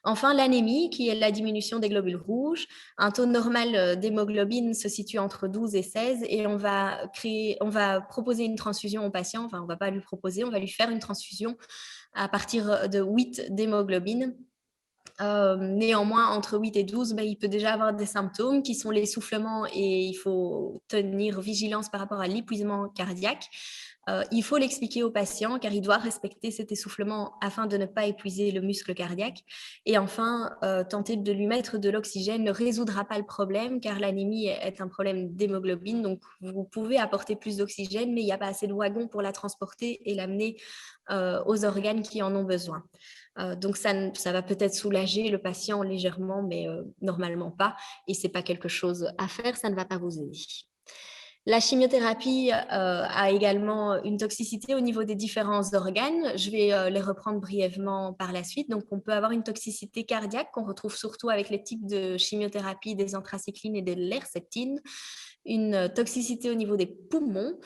Enfin, l'anémie, qui est la diminution des globules rouges. Un taux normal d'hémoglobine se situe entre 12 et 16 et on va proposer une transfusion au patient. Enfin, on ne va pas lui proposer, on va lui faire une transfusion à partir de 8 d'hémoglobine. Néanmoins, entre 8 et 12, il peut déjà avoir des symptômes qui sont l'essoufflement et il faut tenir vigilance par rapport à l'épuisement cardiaque. Il faut l'expliquer au patient car il doit respecter cet essoufflement afin de ne pas épuiser le muscle cardiaque. Et enfin, tenter de lui mettre de l'oxygène ne résoudra pas le problème car l'anémie est un problème d'hémoglobine. Donc, vous pouvez apporter plus d'oxygène, mais il n'y a pas assez de wagons pour la transporter et l'amener aux organes qui en ont besoin. Donc, ça va peut-être soulager le patient légèrement, mais normalement pas. Et ce n'est pas quelque chose à faire, ça ne va pas vous aider. La chimiothérapie a également une toxicité au niveau des différents organes. Je vais les reprendre brièvement par la suite. Donc, on peut avoir une toxicité cardiaque qu'on retrouve surtout avec les types de chimiothérapie des anthracyclines et de l'herceptine. Une toxicité au niveau des poumons,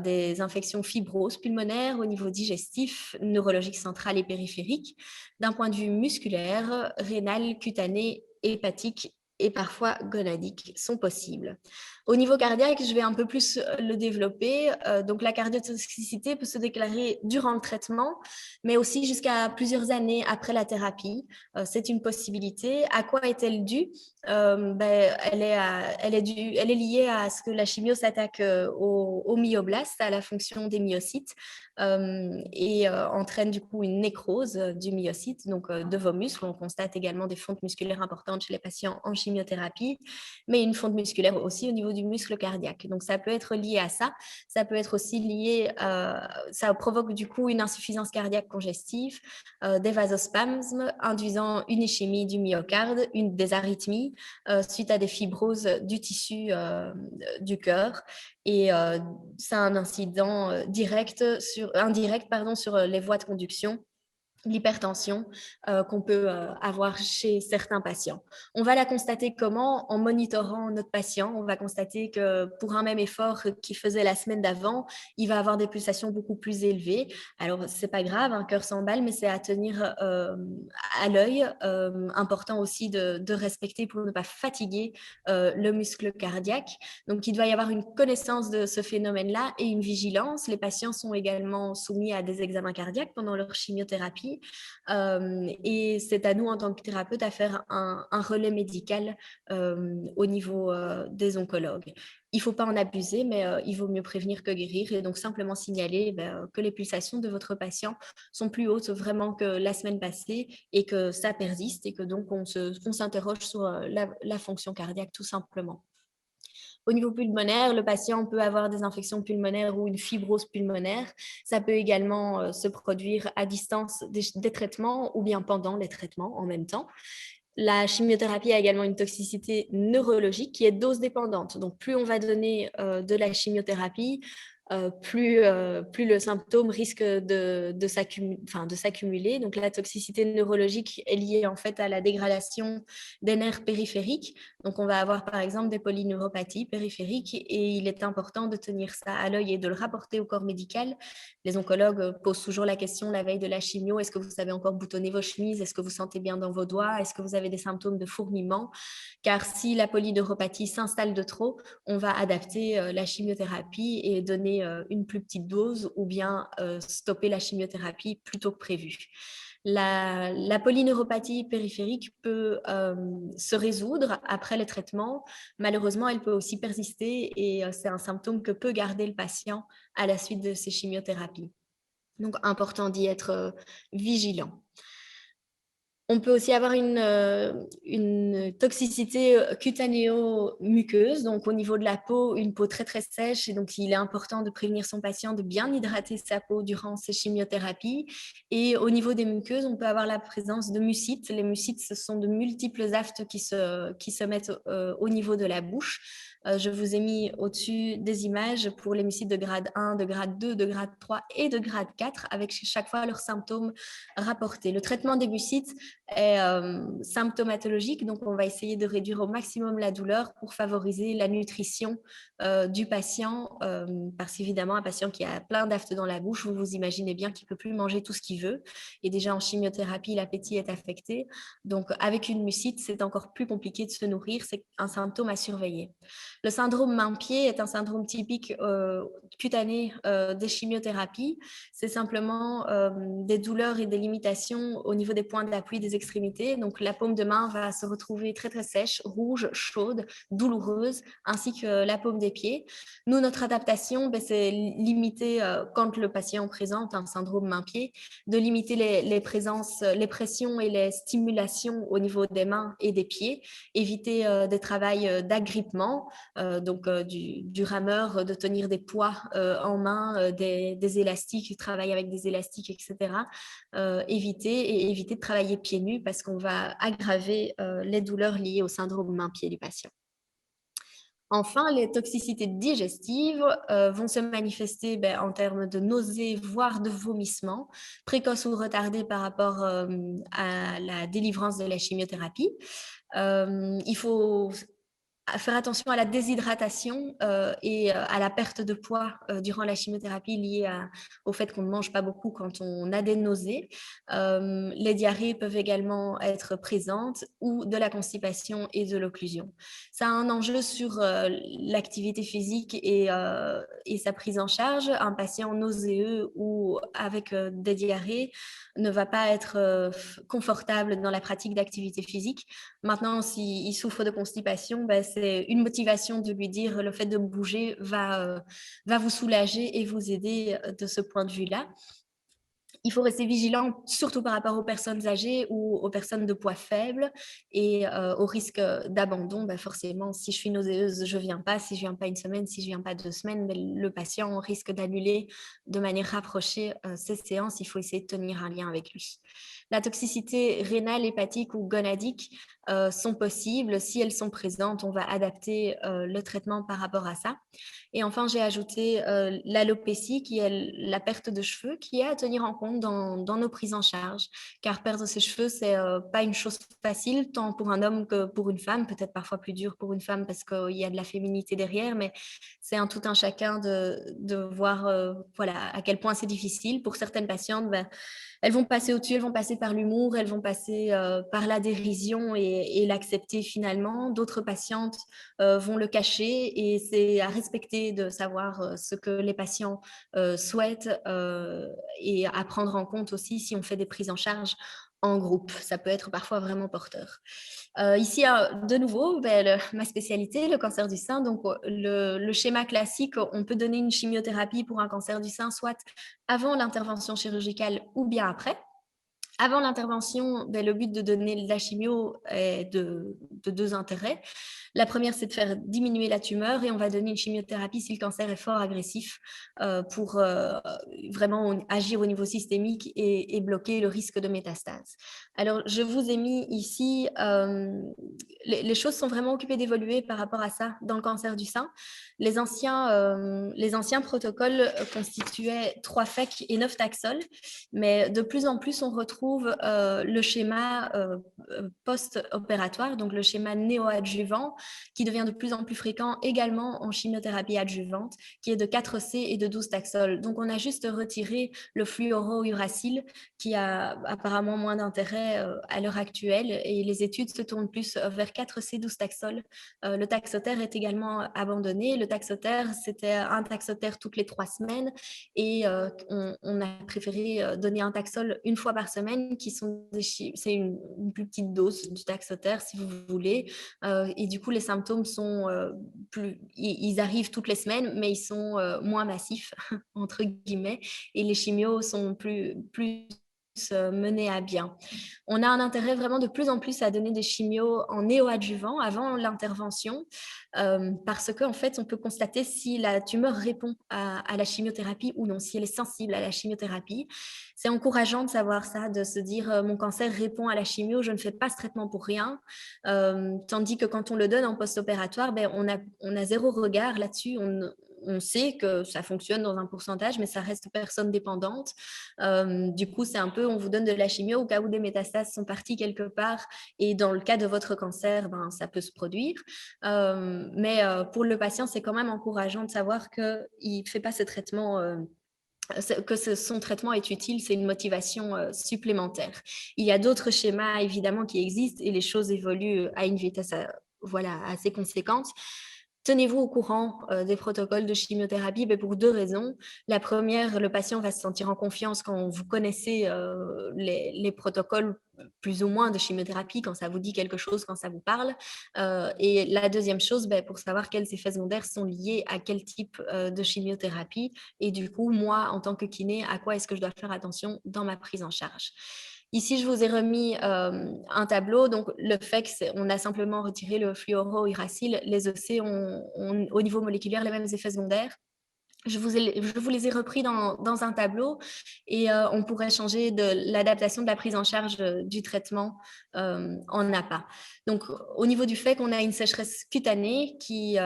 des infections fibroses pulmonaires, au niveau digestif, neurologique central et périphérique, d'un point de vue musculaire, rénal, cutané, hépatique et parfois gonadique sont possibles. Au niveau cardiaque, je vais un peu plus le développer. Donc, la cardiotoxicité peut se déclarer durant le traitement, mais aussi jusqu'à plusieurs années après la thérapie. C'est une possibilité. À quoi est-elle due? Elle est liée à ce que la chimio s'attaque au myoblaste, à la fonction des myocytes, et entraîne du coup une nécrose du myocyte, donc de vos muscles. On constate également des fontes musculaires importantes chez les patients en chimiothérapie, mais une fonte musculaire aussi au niveau du muscle cardiaque. Donc, ça peut être lié à ça. Ça peut être aussi lié, ça provoque du coup une insuffisance cardiaque congestive, des vasospasmes induisant une ischémie du myocarde, des arythmies suite à des fibroses du tissu du cœur. Et ça a un incident indirect sur les voies de conduction, l'hypertension qu'on peut avoir chez certains patients. On va la constater comment? En monitorant notre patient. On va constater que pour un même effort qu'il faisait la semaine d'avant, il va avoir des pulsations beaucoup plus élevées. Alors, c'est pas grave, un cœur s'emballe, mais c'est à tenir à l'œil. Important aussi de respecter pour ne pas fatiguer le muscle cardiaque. Donc, il doit y avoir une connaissance de ce phénomène-là et une vigilance. Les patients sont également soumis à des examens cardiaques pendant leur chimiothérapie. Et c'est à nous, en tant que thérapeute, à faire un relais médical au niveau des oncologues. Il ne faut pas en abuser, mais il vaut mieux prévenir que guérir. Et donc, simplement signaler que les pulsations de votre patient sont plus hautes vraiment que la semaine passée et que ça persiste et que donc on s'interroge sur la fonction cardiaque tout simplement. Au niveau pulmonaire, le patient peut avoir des infections pulmonaires ou une fibrose pulmonaire. Ça peut également se produire à distance des traitements ou bien pendant les traitements en même temps. La chimiothérapie a également une toxicité neurologique qui est dose dépendante. Donc, plus on va donner de la chimiothérapie, plus le symptôme risque de s'accumuler. Donc, la toxicité neurologique est liée en fait à la dégradation des nerfs périphériques. Donc, on va avoir par exemple des polyneuropathies périphériques et il est important de tenir ça à l'œil et de le rapporter au corps médical. Les oncologues posent toujours la question la veille de la chimio: est-ce que vous savez encore boutonner vos chemises? Est-ce que vous sentez bien dans vos doigts? Est-ce que vous avez des symptômes de fourmillement? Car si la polyneuropathie s'installe de trop, on va adapter la chimiothérapie et donner une plus petite dose ou bien stopper la chimiothérapie plus tôt que prévu. La polyneuropathie périphérique peut se résoudre après les traitements. Malheureusement, elle peut aussi persister et c'est un symptôme que peut garder le patient à la suite de ces chimiothérapies. Donc, important d'y être vigilant. On peut aussi avoir une toxicité cutanéo-muqueuse, donc au niveau de la peau, une peau très très sèche. Et donc, il est important de prévenir son patient de bien hydrater sa peau durant ses chimiothérapies. Et au niveau des muqueuses, on peut avoir la présence de mucites. Les mucites, ce sont de multiples aftes qui se mettent au niveau de la bouche. Je vous ai mis au-dessus des images pour les mucites de grade 1, de grade 2, de grade 3 et de grade 4, avec chaque fois leurs symptômes rapportés. Le traitement des mucites est symptomatologique, donc on va essayer de réduire au maximum la douleur pour favoriser la nutrition du patient, parce qu'évidemment, un patient qui a plein d'aftes dans la bouche, vous vous imaginez bien qu'il ne peut plus manger tout ce qu'il veut. Et déjà en chimiothérapie, l'appétit est affecté. Donc avec une mucite, c'est encore plus compliqué de se nourrir, c'est un symptôme à surveiller. Le syndrome main-pied est un syndrome typique cutané des chimiothérapies. C'est simplement des douleurs et des limitations au niveau des points d'appui des extrémités. Donc, la paume de main va se retrouver très, très sèche, rouge, chaude, douloureuse, ainsi que la paume des pieds. Nous, notre adaptation, c'est limiter, quand le patient présente un syndrome main-pied, de limiter les pressions et les stimulations au niveau des mains et des pieds, éviter des travails d'agrippement, donc du rameur, de tenir des poids en main, des élastiques, travailler avec des élastiques, etc. Éviter de travailler pieds nus parce qu'on va aggraver les douleurs liées au syndrome main-pied du patient. Enfin, les toxicités digestives vont se manifester en termes de nausées, voire de vomissements, précoces ou retardés par rapport à la délivrance de la chimiothérapie. Il faut faire attention à la déshydratation et à la perte de poids durant la chimiothérapie liée au fait qu'on ne mange pas beaucoup quand on a des nausées. Les diarrhées peuvent également être présentes ou de la constipation et de l'occlusion. Ça a un enjeu sur l'activité physique et sa prise en charge. Un patient nauséeux ou avec des diarrhées ne va pas être confortable dans la pratique d'activité physique. Maintenant, s'il souffre de constipation, c'est une motivation de lui dire le fait de bouger va vous soulager et vous aider de ce point de vue-là. Il faut rester vigilant, surtout par rapport aux personnes âgées ou aux personnes de poids faible et au risque d'abandon. Forcément, si je suis nauséeuse, je ne viens pas. Si je ne viens pas une semaine, si je ne viens pas 2 semaines, le patient risque d'annuler de manière rapprochée ces séances. Il faut essayer de tenir un lien avec lui. La toxicité rénale, hépatique ou gonadique sont possibles. Si elles sont présentes, on va adapter le traitement par rapport à ça. Et enfin, j'ai ajouté l'alopécie, qui est la perte de cheveux, qui est à tenir en compte dans nos prises en charge. Car perdre ses cheveux, c'est pas une chose facile, tant pour un homme que pour une femme, peut-être parfois plus dur pour une femme parce qu'il y a de la féminité derrière, mais c'est un tout un chacun de voir à quel point c'est difficile. Pour certaines patientes, elles vont passer au-dessus, elles vont passer par l'humour, elles vont passer par la dérision et l'accepter finalement. D'autres patientes vont le cacher et c'est à respecter de savoir ce que les patients souhaitent et à prendre en compte aussi si on fait des prises en charge en groupe. Ça peut être parfois vraiment porteur. Ici, de nouveau, ma spécialité, le cancer du sein. Donc, le schéma classique, on peut donner une chimiothérapie pour un cancer du sein, soit avant l'intervention chirurgicale ou bien après. Avant l'intervention, le but de donner de la chimio est de deux intérêts. La première, c'est de faire diminuer la tumeur et on va donner une chimiothérapie si le cancer est fort agressif pour vraiment agir au niveau systémique et bloquer le risque de métastase. Alors, je vous ai mis ici, les choses sont vraiment occupées d'évoluer par rapport à ça dans le cancer du sein. Les anciens protocoles constituaient 3 FEC et 9 taxols, mais de plus en plus, on retrouve le schéma post-opératoire, donc le schéma néoadjuvant, qui devient de plus en plus fréquent également en chimiothérapie adjuvante, qui est de 4C et de 12 taxols. Donc, on a juste retiré le fluorouracile, qui a apparemment moins d'intérêt à l'heure actuelle, et les études se tournent plus vers 4C, 12 taxols. Le taxotere est également abandonné. Le taxotere, c'était un taxotere toutes les 3 semaines, et on a préféré donner un taxol une fois par semaine, c'est une plus petite dose du taxotere, si vous voulez. Et du coup, les symptômes sont ils arrivent toutes les semaines, mais ils sont moins massifs, entre guillemets, et les chimios sont plus menée à bien. On a un intérêt vraiment de plus en plus à donner des chimios en néoadjuvant avant l'intervention parce qu'en fait, on peut constater si la tumeur répond à la chimiothérapie ou non, si elle est sensible à la chimiothérapie. C'est encourageant de savoir ça, de se dire mon cancer répond à la chimio, je ne fais pas ce traitement pour rien. Tandis que quand on le donne en post-opératoire, ben, on a zéro regard là-dessus. On sait que ça fonctionne dans un pourcentage, mais ça reste personne dépendante. Du coup, c'est un peu, on vous donne de la chimio au cas où des métastases sont parties quelque part. Et dans le cas de votre cancer, ben, ça peut se produire. Mais pour le patient, c'est quand même encourageant de savoir qu'il ne fait pas ce traitement que son traitement est utile, c'est une motivation supplémentaire. Il y a d'autres schémas évidemment qui existent et les choses évoluent à une vitesse assez conséquente. Tenez-vous au courant des protocoles de chimiothérapie pour deux raisons. La première, le patient va se sentir en confiance quand vous connaissez les protocoles plus ou moins de chimiothérapie, quand ça vous dit quelque chose, quand ça vous parle. Et la deuxième chose, pour savoir quels effets secondaires sont liés à quel type de chimiothérapie. Et du coup, moi, en tant que kiné, à quoi est-ce que je dois faire attention dans ma prise en charge. Ici, je vous ai remis un tableau. Donc, le fait qu'on a simplement retiré le fluorouracile, les EC ont au niveau moléculaire les mêmes effets secondaires. Je vous les ai repris dans un tableau et on pourrait changer de l'adaptation de la prise en charge du traitement en APA. Donc, au niveau du fait qu'on a une sécheresse cutanée qui,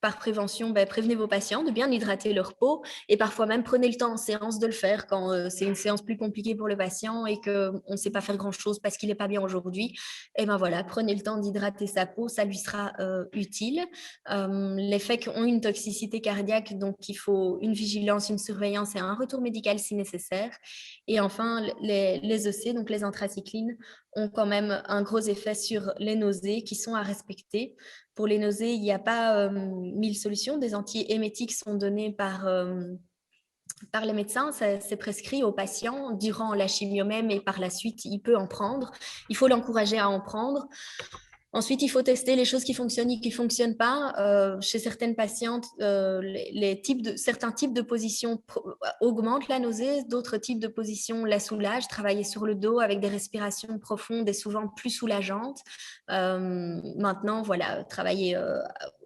par prévention, prévenez vos patients de bien hydrater leur peau et parfois même prenez le temps en séance de le faire quand c'est une séance plus compliquée pour le patient et qu'on ne sait pas faire grand-chose parce qu'il n'est pas bien aujourd'hui. Et ben voilà, prenez le temps d'hydrater sa peau, ça lui sera utile. Les faits ont une toxicité cardiaque, donc il faut une vigilance, une surveillance et un retour médical si nécessaire. Et enfin, les EC, donc les anthracyclines, ont quand même un gros effet sur les nausées qui sont à respecter. Pour les nausées, il n'y a pas 1000 solutions. Des antiémétiques sont donnés par les médecins, c'est prescrit aux patients durant la chimio même et par la suite, il peut en prendre. Il faut l'encourager à en prendre. Ensuite, il faut tester les choses qui fonctionnent et qui ne fonctionnent pas. Chez certaines patientes, certains types de positions augmentent la nausée, d'autres types de positions la soulagent. Travailler sur le dos avec des respirations profondes est souvent plus soulageante. Maintenant, voilà, travailler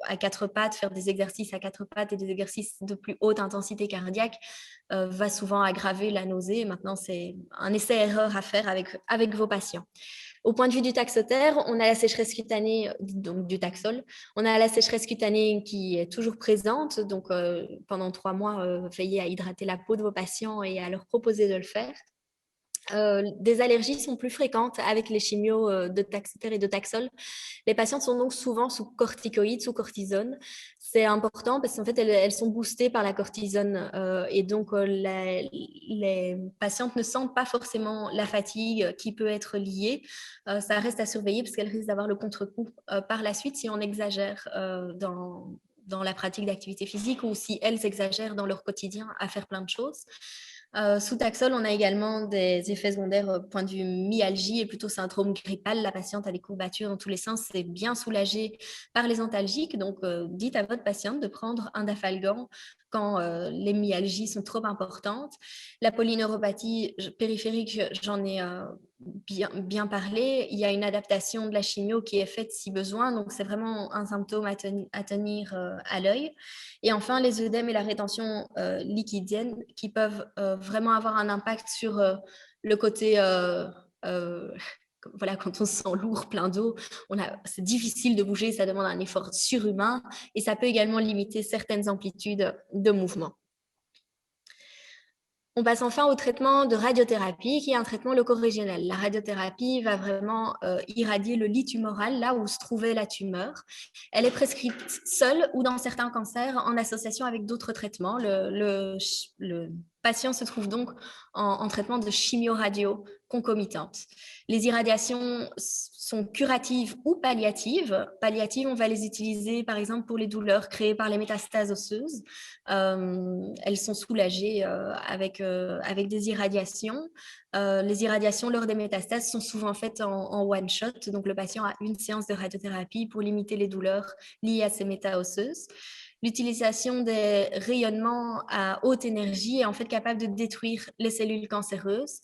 à quatre pattes, faire des exercices à quatre pattes et des exercices de plus haute intensité cardiaque va souvent aggraver la nausée. Maintenant, c'est un essai-erreur à faire avec vos patients. Au point de vue du taxotère, on a la sécheresse cutanée, donc du taxol. On a la sécheresse cutanée qui est toujours présente. Donc, pendant 3 mois, veillez à hydrater la peau de vos patients et à leur proposer de le faire. Des allergies sont plus fréquentes avec les chimios de taxotère et de taxol. Les patientes sont donc souvent sous corticoïdes, sous cortisone. C'est important parce qu'en fait, elles sont boostées par la cortisone et donc les patientes ne sentent pas forcément la fatigue qui peut être liée. Ça reste à surveiller parce qu'elles risquent d'avoir le contre-coup par la suite si on exagère dans la pratique d'activité physique ou si elles exagèrent dans leur quotidien à faire plein de choses. Sous taxol, on a également des effets secondaires au point de vue myalgie et plutôt syndrome grippal. La patiente a des courbatures dans tous les sens, c'est bien soulagé par les antalgiques. Donc, dites à votre patiente de prendre un dafalgan quand les myalgies sont trop importantes. La polyneuropathie périphérique, j'en ai bien parlé. Il y a une adaptation de la chimio qui est faite si besoin. Donc, c'est vraiment un symptôme à tenir à l'œil. Et enfin, les œdèmes et la rétention liquidienne qui peuvent vraiment avoir un impact sur le côté, voilà, quand on se sent lourd, plein d'eau, c'est difficile de bouger, ça demande un effort surhumain et ça peut également limiter certaines amplitudes de mouvement. On passe enfin au traitement de radiothérapie, qui est un traitement locorégional. La radiothérapie va vraiment irradier le lit tumoral, là où se trouvait la tumeur. Elle est prescrite seule ou dans certains cancers en association avec d'autres traitements. Le patient se trouve donc en traitement de chimio-radio concomitante. Les irradiations sont curatives ou palliatives. Palliatives, on va les utiliser par exemple pour les douleurs créées par les métastases osseuses. Elles sont soulagées avec des irradiations. Les irradiations lors des métastases sont souvent faites en one shot, donc le patient a une séance de radiothérapie pour limiter les douleurs liées à ces méta-osseuses. l'utilisation des rayonnements à haute énergie est en fait capable de détruire les cellules cancéreuses,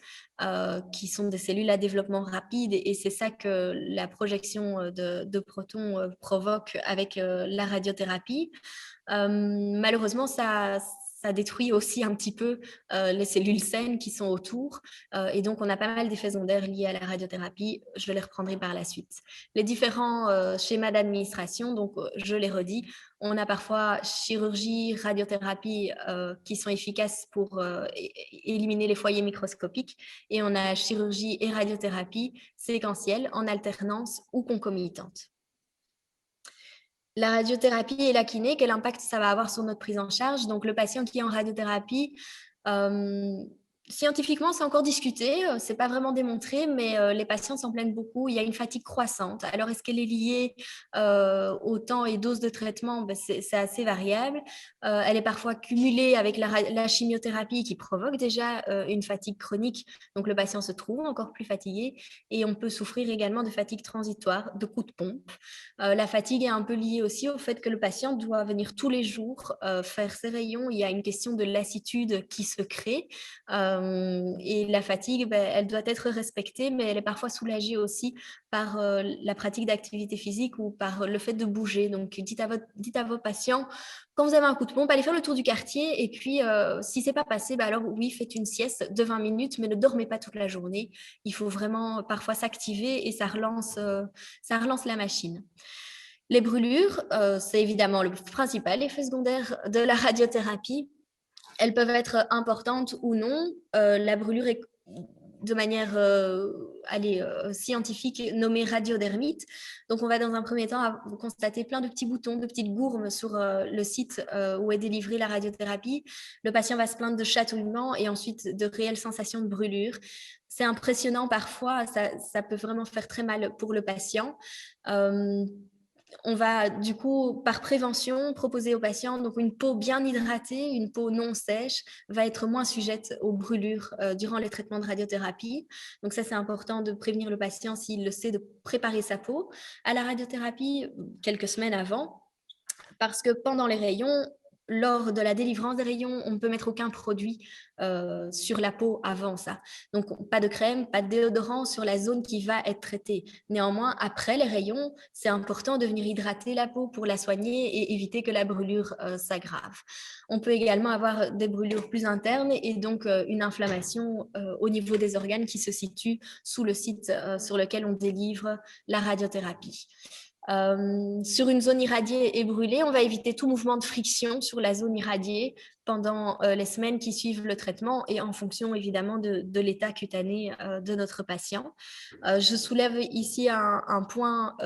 qui sont des cellules à développement rapide, et c'est ça que la projection de protons provoque avec la radiothérapie. Malheureusement, ça détruit aussi un petit peu les cellules saines qui sont autour. Et donc, on a pas mal d'effets secondaires liés à la radiothérapie. Je les reprendrai par la suite. Les différents schémas d'administration, donc je les redis, on a parfois chirurgie, radiothérapie qui sont efficaces pour éliminer les foyers microscopiques. Et on a chirurgie et radiothérapie séquentielle en alternance ou concomitante. La radiothérapie et la kiné, quel impact ça va avoir sur notre prise en charge? Donc, le patient qui est en radiothérapie, scientifiquement, c'est encore discuté, c'est pas vraiment démontré, mais les patients s'en plaignent beaucoup. Il y a une fatigue croissante. Alors, est-ce qu'elle est liée au temps et dose de traitement? C'est assez variable. Elle est parfois cumulée avec la chimiothérapie qui provoque déjà une fatigue chronique. Donc, le patient se trouve encore plus fatigué et on peut souffrir également de fatigue transitoire, de coups de pompe. La fatigue est un peu liée aussi au fait que le patient doit venir tous les jours faire ses rayons. Il y a une question de lassitude qui se crée et la fatigue, elle doit être respectée, mais elle est parfois soulagée aussi par la pratique d'activité physique ou par le fait de bouger. Donc, dites à vos patients, quand vous avez un coup de pompe, allez faire le tour du quartier et puis si c'est pas passé, alors oui, faites une sieste de 20 minutes, mais ne dormez pas toute la journée. Il faut vraiment parfois s'activer et ça relance la machine. Les brûlures, c'est évidemment le principal effet secondaire de la radiothérapie. Elles peuvent être importantes ou non. La brûlure est de manière scientifique nommée radiodermite. Donc, on va dans un premier temps constater plein de petits boutons, de petites gourmes sur le site où est délivrée la radiothérapie. Le patient va se plaindre de chatouillement et ensuite de réelles sensations de brûlure. C'est impressionnant parfois, ça peut vraiment faire très mal pour le patient. On va du coup, par prévention, proposer aux patients donc une peau bien hydratée, une peau non sèche, va être moins sujette aux brûlures durant les traitements de radiothérapie. Donc ça, c'est important de prévenir le patient s'il le sait, de préparer sa peau à la radiothérapie quelques semaines avant, parce que pendant les rayons, lors de la délivrance des rayons, on ne peut mettre aucun produit sur la peau avant ça. Donc, pas de crème, pas de déodorant sur la zone qui va être traitée. Néanmoins, après les rayons, c'est important de venir hydrater la peau pour la soigner et éviter que la brûlure s'aggrave. On peut également avoir des brûlures plus internes et donc une inflammation au niveau des organes qui se situe sous le site sur lequel on délivre la radiothérapie. Sur une zone irradiée et brûlée, on va éviter tout mouvement de friction sur la zone irradiée pendant les semaines qui suivent le traitement et en fonction évidemment de l'état cutané de notre patient. Je soulève ici un point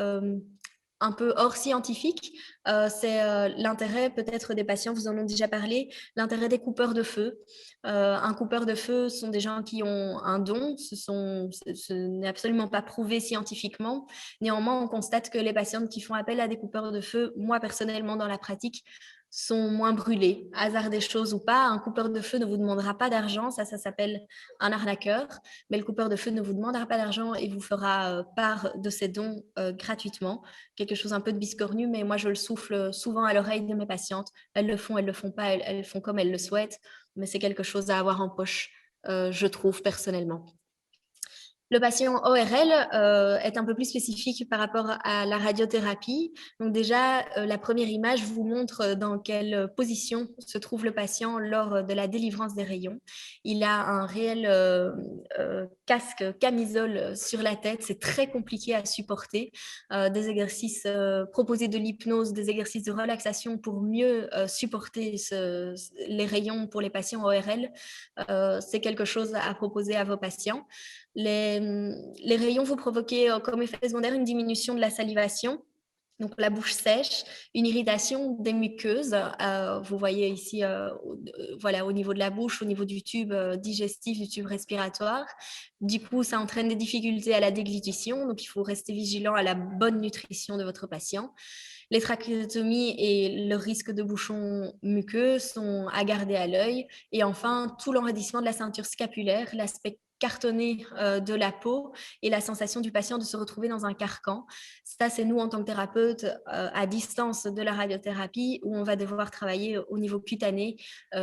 un peu hors scientifique, c'est l'intérêt peut-être des patients, vous en avez déjà parlé, l'intérêt des coupeurs de feu. Un coupeur de feu sont des gens qui ont un don, ce n'est absolument pas prouvé scientifiquement. Néanmoins, on constate que les patientes qui font appel à des coupeurs de feu, moi personnellement dans la pratique, sont moins brûlés. Hasard des choses ou pas, un coupeur de feu ne vous demandera pas d'argent, ça s'appelle un arnaqueur, mais le coupeur de feu ne vous demandera pas d'argent et vous fera part de ses dons gratuitement. Quelque chose un peu de biscornu, mais moi je le souffle souvent à l'oreille de mes patientes. Elles le font pas, elles font comme elles le souhaitent, mais c'est quelque chose à avoir en poche, je trouve personnellement. Le patient ORL est un peu plus spécifique par rapport à la radiothérapie. Donc déjà, la première image vous montre dans quelle position se trouve le patient lors de la délivrance des rayons. Il a un réel casque, camisole sur la tête. C'est très compliqué à supporter. Des exercices proposés de l'hypnose, des exercices de relaxation pour mieux supporter les rayons pour les patients ORL. C'est quelque chose à proposer à vos patients. Les rayons vont provoquer comme effet secondaire une diminution de la salivation, donc la bouche sèche, une irritation des muqueuses. Vous voyez ici, voilà, au niveau de la bouche, au niveau du tube digestif, du tube respiratoire. Du coup, ça entraîne des difficultés à la déglutition, donc il faut rester vigilant à la bonne nutrition de votre patient. Les trachéotomies et le risque de bouchons muqueux sont à garder à l'œil. Et enfin, tout l'enraidissement de la ceinture scapulaire, l'aspect cartonné de la peau et la sensation du patient de se retrouver dans un carcan. Ça, c'est nous, en tant que thérapeute, à distance de la radiothérapie, où on va devoir travailler au niveau cutané,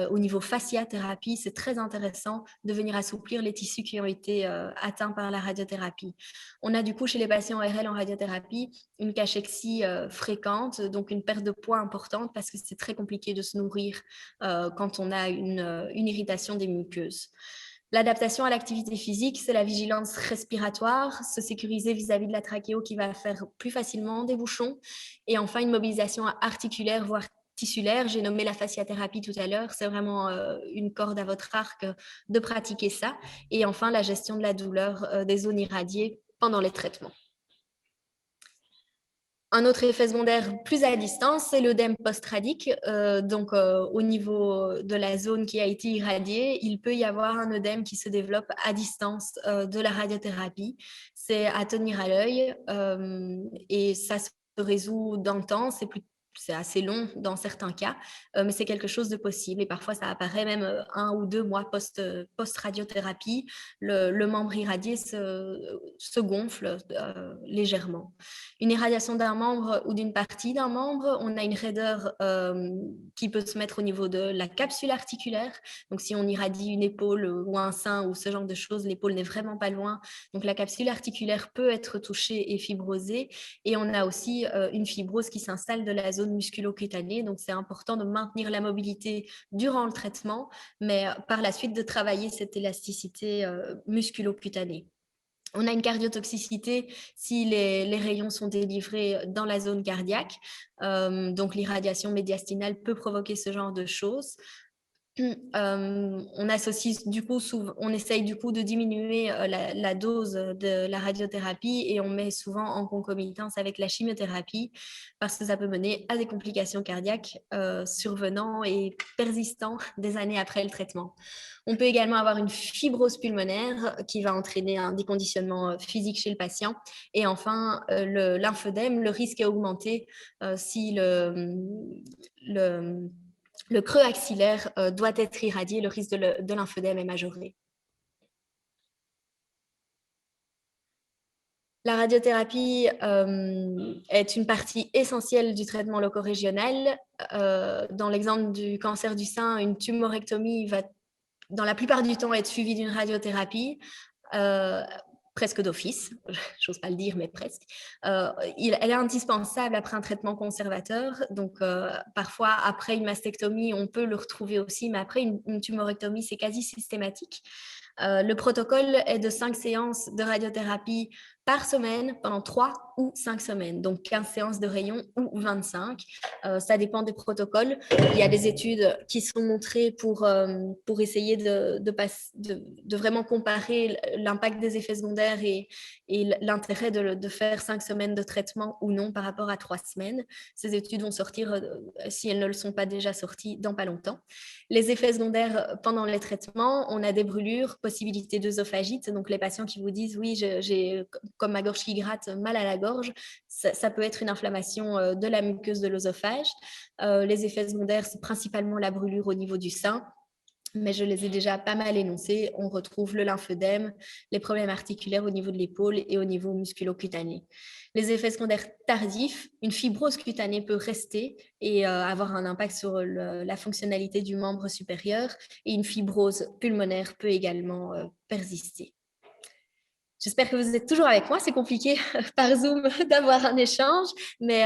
au niveau fasciathérapie. C'est très intéressant de venir assouplir les tissus qui ont été atteints par la radiothérapie. On a du coup, chez les patients RL en radiothérapie, une cachexie fréquente, donc une perte de poids importante, parce que c'est très compliqué de se nourrir quand on a une irritation des muqueuses. L'adaptation à l'activité physique, c'est la vigilance respiratoire, se sécuriser vis-à-vis de la trachéo qui va faire plus facilement des bouchons. Et enfin, une mobilisation articulaire, voire tissulaire. J'ai nommé la fasciathérapie tout à l'heure. C'est vraiment une corde à votre arc de pratiquer ça. Et enfin, la gestion de la douleur des zones irradiées pendant les traitements. Un autre effet secondaire plus à distance, c'est l'œdème post-radique. Donc, au niveau de la zone qui a été irradiée, il peut y avoir un œdème qui se développe à distance de la radiothérapie. C'est à tenir à l'œil et ça se résout dans le temps. C'est assez long dans certains cas, mais c'est quelque chose de possible. Et parfois, ça apparaît même 1 ou 2 mois post-radiothérapie. Le membre irradié se gonfle légèrement. Une irradiation d'un membre ou d'une partie d'un membre, on a une raideur qui peut se mettre au niveau de la capsule articulaire. Donc, si on irradie une épaule ou un sein ou ce genre de choses, l'épaule n'est vraiment pas loin. Donc, la capsule articulaire peut être touchée et fibrosée. Et on a aussi une fibrose qui s'installe de la zone musculo-cutanée. Donc, c'est important de maintenir la mobilité durant le traitement, mais par la suite de travailler cette élasticité musculo-cutanée. On a une cardiotoxicité si les rayons sont délivrés dans la zone cardiaque. Donc, l'irradiation médiastinale peut provoquer ce genre de choses. On associe du coup, on essaye du coup de diminuer la dose de la radiothérapie et on met souvent en concomitance avec la chimiothérapie parce que ça peut mener à des complications cardiaques survenant et persistant des années après le traitement. On peut également avoir une fibrose pulmonaire qui va entraîner un déconditionnement physique chez le patient. Et enfin, le lymphœdème, le risque est augmenté si le creux axillaire doit être irradié, le risque de lymphœdème est majoré. La radiothérapie est une partie essentielle du traitement locorégional. Dans l'exemple du cancer du sein, une tumorectomie va, dans la plupart du temps, être suivie d'une radiothérapie. Presque d'office, j'ose pas le dire, mais presque. Elle est indispensable après un traitement conservateur. Donc, parfois, après une mastectomie, on peut le retrouver aussi, mais après une tumorectomie, c'est quasi systématique. Le protocole est de 5 séances de radiothérapie par semaine pendant 3 ou 5 semaines, donc 15 séances de rayons ou 25. Ça dépend des protocoles. Il y a des études qui sont montrées pour essayer de vraiment comparer l'impact des effets secondaires et l'intérêt de faire 5 semaines de traitement ou non par rapport à 3 semaines. Ces études vont sortir, si elles ne le sont pas déjà sorties, dans pas longtemps. Les effets secondaires pendant les traitements, on a des brûlures, possibilité d'œsophagite. Donc, les patients qui vous disent « oui, j'ai comme ma gorge qui gratte, mal à la gorge », ça peut être une inflammation de la muqueuse de l'œsophage. Les effets secondaires, c'est principalement la brûlure au niveau du sein, mais je les ai déjà pas mal énoncés. On retrouve le lymphœdème, les problèmes articulaires au niveau de l'épaule et au niveau musculo-cutané. Les effets secondaires tardifs, une fibrose cutanée peut rester et avoir un impact sur la fonctionnalité du membre supérieur, et une fibrose pulmonaire peut également persister. J'espère que vous êtes toujours avec moi. C'est compliqué par Zoom d'avoir un échange, mais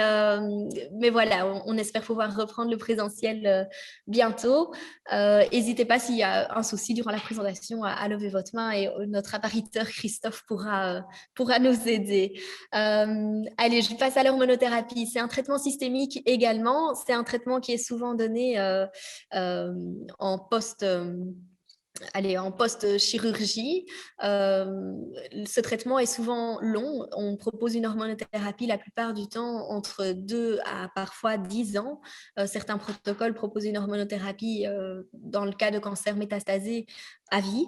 voilà, on espère pouvoir reprendre le présentiel bientôt. N'hésitez pas s'il y a un souci durant la présentation à lever votre main et notre appariteur Christophe pourra nous aider. Allez, je passe à l'hormonothérapie. C'est un traitement systémique également. C'est un traitement qui est souvent donné en post-chirurgie. Ce traitement est souvent long. On propose une hormonothérapie la plupart du temps entre 2 à parfois 10 ans. Certains protocoles proposent une hormonothérapie dans le cas de cancer métastasé à vie,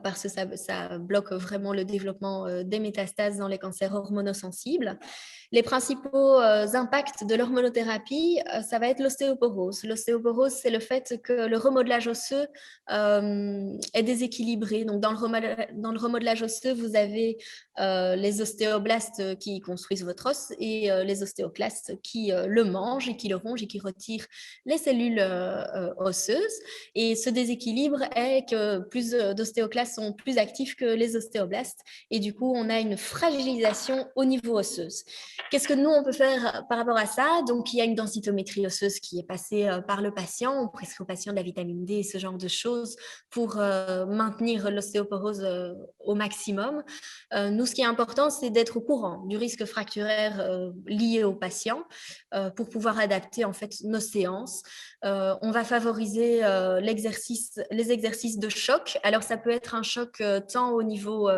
parce que ça bloque vraiment le développement des métastases dans les cancers hormonosensibles. Les principaux impacts de l'hormonothérapie, ça va être l'ostéoporose. L'ostéoporose, c'est le fait que le remodelage osseux est déséquilibré. Donc, dans le remodelage osseux, vous avez les ostéoblastes qui construisent votre os et les ostéoclastes qui le mangent et qui le rongent et qui retirent les cellules osseuses. Et ce déséquilibre est que plus d'ostéoclastes sont plus actifs que les ostéoblastes. Et du coup, on a une fragilisation au niveau osseuse. Qu'est-ce que nous, on peut faire par rapport à ça? Donc, il y a une densitométrie osseuse qui est passée par le patient. On prescrit au patient de la vitamine D, ce genre de choses pour maintenir l'ostéoporose au maximum. Nous, ce qui est important, c'est d'être au courant du risque fracturaire lié au patient pour pouvoir adapter en fait nos séances. On va favoriser les exercices de choc. Alors, ça peut être un choc tant au niveau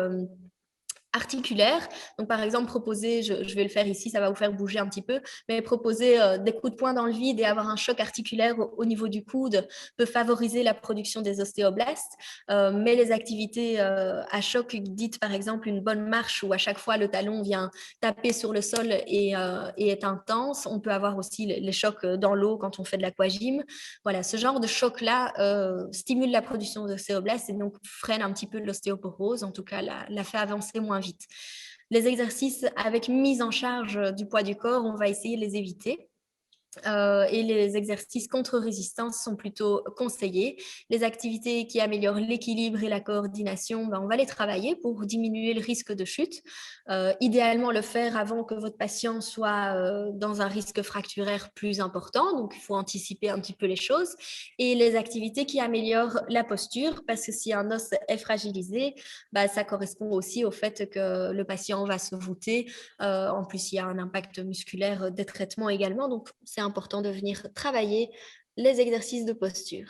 articulaire. Donc, par exemple, proposer, je vais le faire ici, ça va vous faire bouger un petit peu, mais proposer des coups de poing dans le vide et avoir un choc articulaire au niveau du coude peut favoriser la production des ostéoblastes. Mais les activités à choc dites, par exemple, une bonne marche où à chaque fois le talon vient taper sur le sol et est intense. On peut avoir aussi les chocs dans l'eau quand on fait de l'aquagym. Voilà, ce genre de choc-là stimule la production d'ostéoblastes et donc freine un petit peu l'ostéoporose, en tout cas la fait avancer moins vite. Les exercices avec mise en charge du poids du corps, on va essayer de les éviter. Et les exercices contre résistance sont plutôt conseillés. Les activités qui améliorent l'équilibre et la coordination, on va les travailler pour diminuer le risque de chute. Idéalement, le faire avant que votre patient soit dans un risque fracturaire plus important. Donc, il faut anticiper un petit peu les choses. Et les activités qui améliorent la posture, parce que si un os est fragilisé, ça correspond aussi au fait que le patient va se voûter. En plus, il y a un impact musculaire des traitements également. Donc, c'est important de venir travailler les exercices de posture.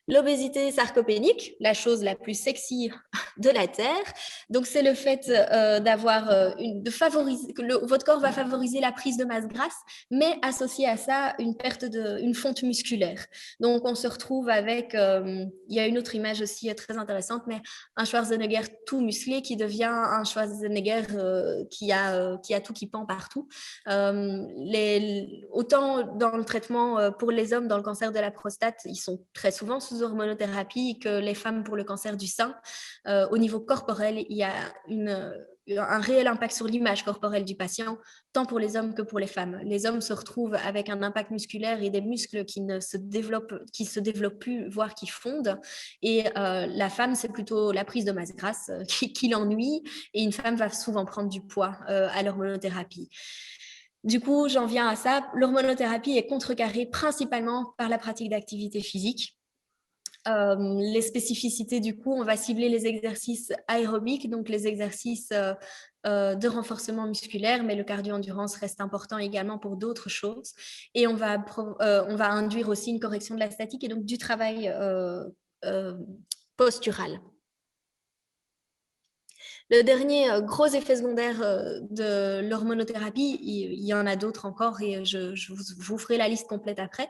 L'obésité sarcopénique, la chose la plus sexy de la Terre. Donc, c'est le fait de favoriser, que votre corps va favoriser la prise de masse grasse, mais associé à ça, une fonte musculaire. Donc, on se retrouve avec, il y a une autre image aussi très intéressante, mais un Schwarzenegger tout musclé qui devient un Schwarzenegger qui a tout qui pend partout. Autant dans le traitement pour les hommes, dans le cancer de la prostate, ils sont très souvent sous hormonothérapie que les femmes pour le cancer du sein. Au niveau corporel, il y a un réel impact sur l'image corporelle du patient, tant pour les hommes que pour les femmes. Les hommes se retrouvent avec un impact musculaire et des muscles qui se développent plus, voire qui fondent. Et la femme, c'est plutôt la prise de masse grasse qui l'ennuie. Et une femme va souvent prendre du poids à l'hormonothérapie. Du coup, j'en viens à ça. L'hormonothérapie est contrecarrée principalement par la pratique d'activité physique. Les spécificités, du coup, on va cibler les exercices aérobiques, donc les exercices de renforcement musculaire, mais le cardio-endurance reste important également pour d'autres choses. Et on va induire aussi une correction de la statique et donc du travail postural. Le dernier gros effet secondaire de l'hormonothérapie, il y en a d'autres encore et je vous ferai la liste complète après.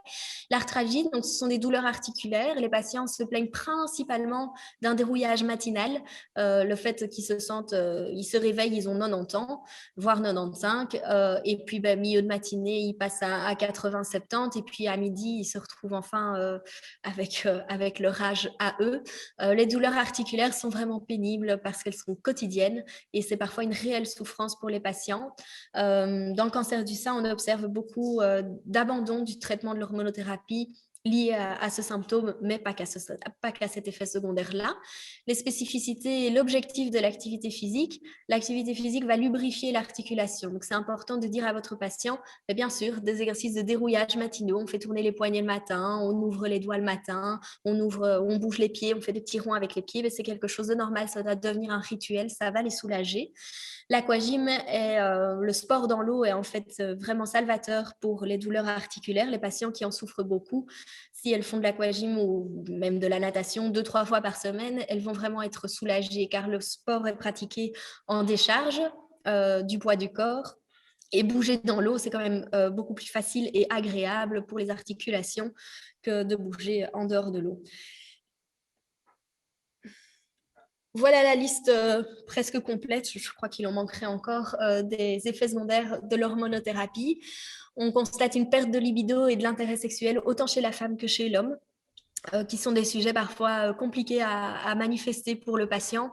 L'arthralgie, donc ce sont des douleurs articulaires. Les patients se plaignent principalement d'un dérouillage matinal. Le fait qu'ils ils se réveillent, ils ont 90 ans, voire 95. Et puis, milieu de matinée, ils passent à 80, 70. Et puis, à midi, ils se retrouvent enfin avec leur âge à eux. Les douleurs articulaires sont vraiment pénibles parce qu'elles sont quotidiennes et c'est parfois une réelle souffrance pour les patients. Dans le cancer du sein, on observe beaucoup d'abandon du traitement de l'hormonothérapie lié à ce symptôme, mais pas qu'à cet effet secondaire-là. Les spécificités et l'objectif de l'activité physique va lubrifier l'articulation. Donc, c'est important de dire à votre patient, mais bien sûr, des exercices de dérouillage matinaux, on fait tourner les poignets le matin, on ouvre les doigts le matin, on bouge les pieds, on fait des petits ronds avec les pieds, mais c'est quelque chose de normal, ça doit devenir un rituel, ça va les soulager. L'aquagym est le sport dans l'eau est en fait vraiment salvateur pour les douleurs articulaires. Les patients qui en souffrent beaucoup, si elles font de l'aquagym ou même de la natation 2-3 fois par semaine, elles vont vraiment être soulagées car le sport est pratiqué en décharge du poids du corps. Et bouger dans l'eau, c'est quand même beaucoup plus facile et agréable pour les articulations que de bouger en dehors de l'eau. Voilà la liste presque complète, je crois qu'il en manquerait encore, des effets secondaires de l'hormonothérapie. On constate une perte de libido et de l'intérêt sexuel autant chez la femme que chez l'homme. qui sont des sujets parfois compliqués à manifester pour le patient.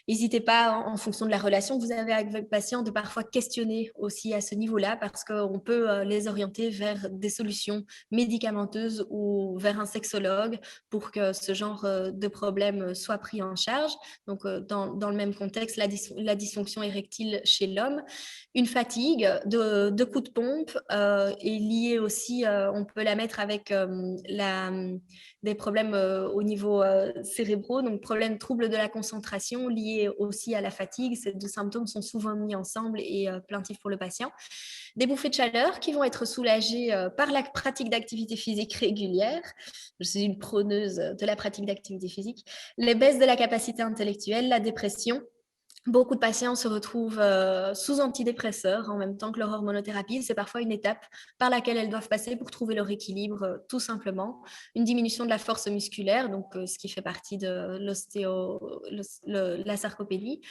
N'hésitez pas, en fonction de la relation que vous avez avec votre patient, de parfois questionner aussi à ce niveau-là, parce qu'on peut les orienter vers des solutions médicamenteuses ou vers un sexologue pour que ce genre de problème soit pris en charge. Donc, dans le même contexte, la dysfonction érectile chez l'homme. Une fatigue de coups de pompe est liée aussi, on peut la mettre avec des problèmes au niveau cérébraux, donc problèmes, troubles de la concentration liés aussi à la fatigue. Ces deux symptômes sont souvent mis ensemble et plaintifs pour le patient. Des bouffées de chaleur qui vont être soulagées par la pratique d'activité physique régulière. Je suis une prôneuse de la pratique d'activité physique. Les baisses de la capacité intellectuelle, la dépression. Beaucoup de patients se retrouvent sous antidépresseurs en même temps que leur hormonothérapie. C'est parfois une étape par laquelle elles doivent passer pour trouver leur équilibre, tout simplement. Une diminution de la force musculaire, donc ce qui fait partie de la sarcopénie,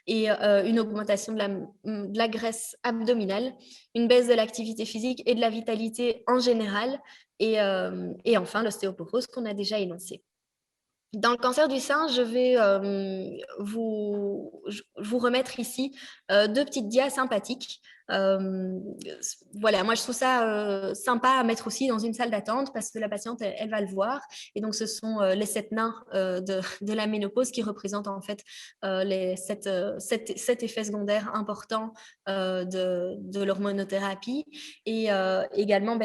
et une augmentation de la graisse abdominale, une baisse de l'activité physique et de la vitalité en général, et enfin l'ostéoporose qu'on a déjà énoncée. Dans le cancer du sein, je vais vous remettre ici deux petites dias sympathiques. Voilà, moi je trouve ça sympa à mettre aussi dans une salle d'attente parce que la patiente, elle va le voir. Et donc, ce sont les 7 nains de la ménopause qui représentent en fait les 7 effets secondaires importants de l'hormonothérapie. Et également,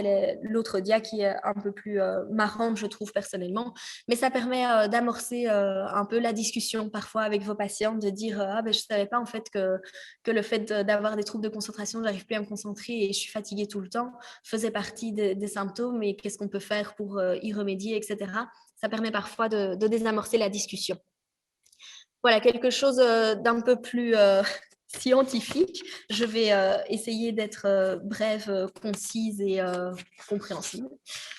l'autre dia qui est un peu plus marrante, je trouve personnellement, mais ça permet d'amorcer un peu la discussion parfois avec vos patients, de dire ah ben je savais pas en fait que le fait d'avoir des troubles de concentration, j'arrive plus à me concentrer et je suis fatiguée tout le temps, faisait partie des symptômes et qu'est-ce qu'on peut faire pour y remédier, etc. Ça permet parfois de désamorcer la discussion. Voilà, quelque chose d'un peu plus scientifique. Je vais essayer d'être brève, concise et compréhensible.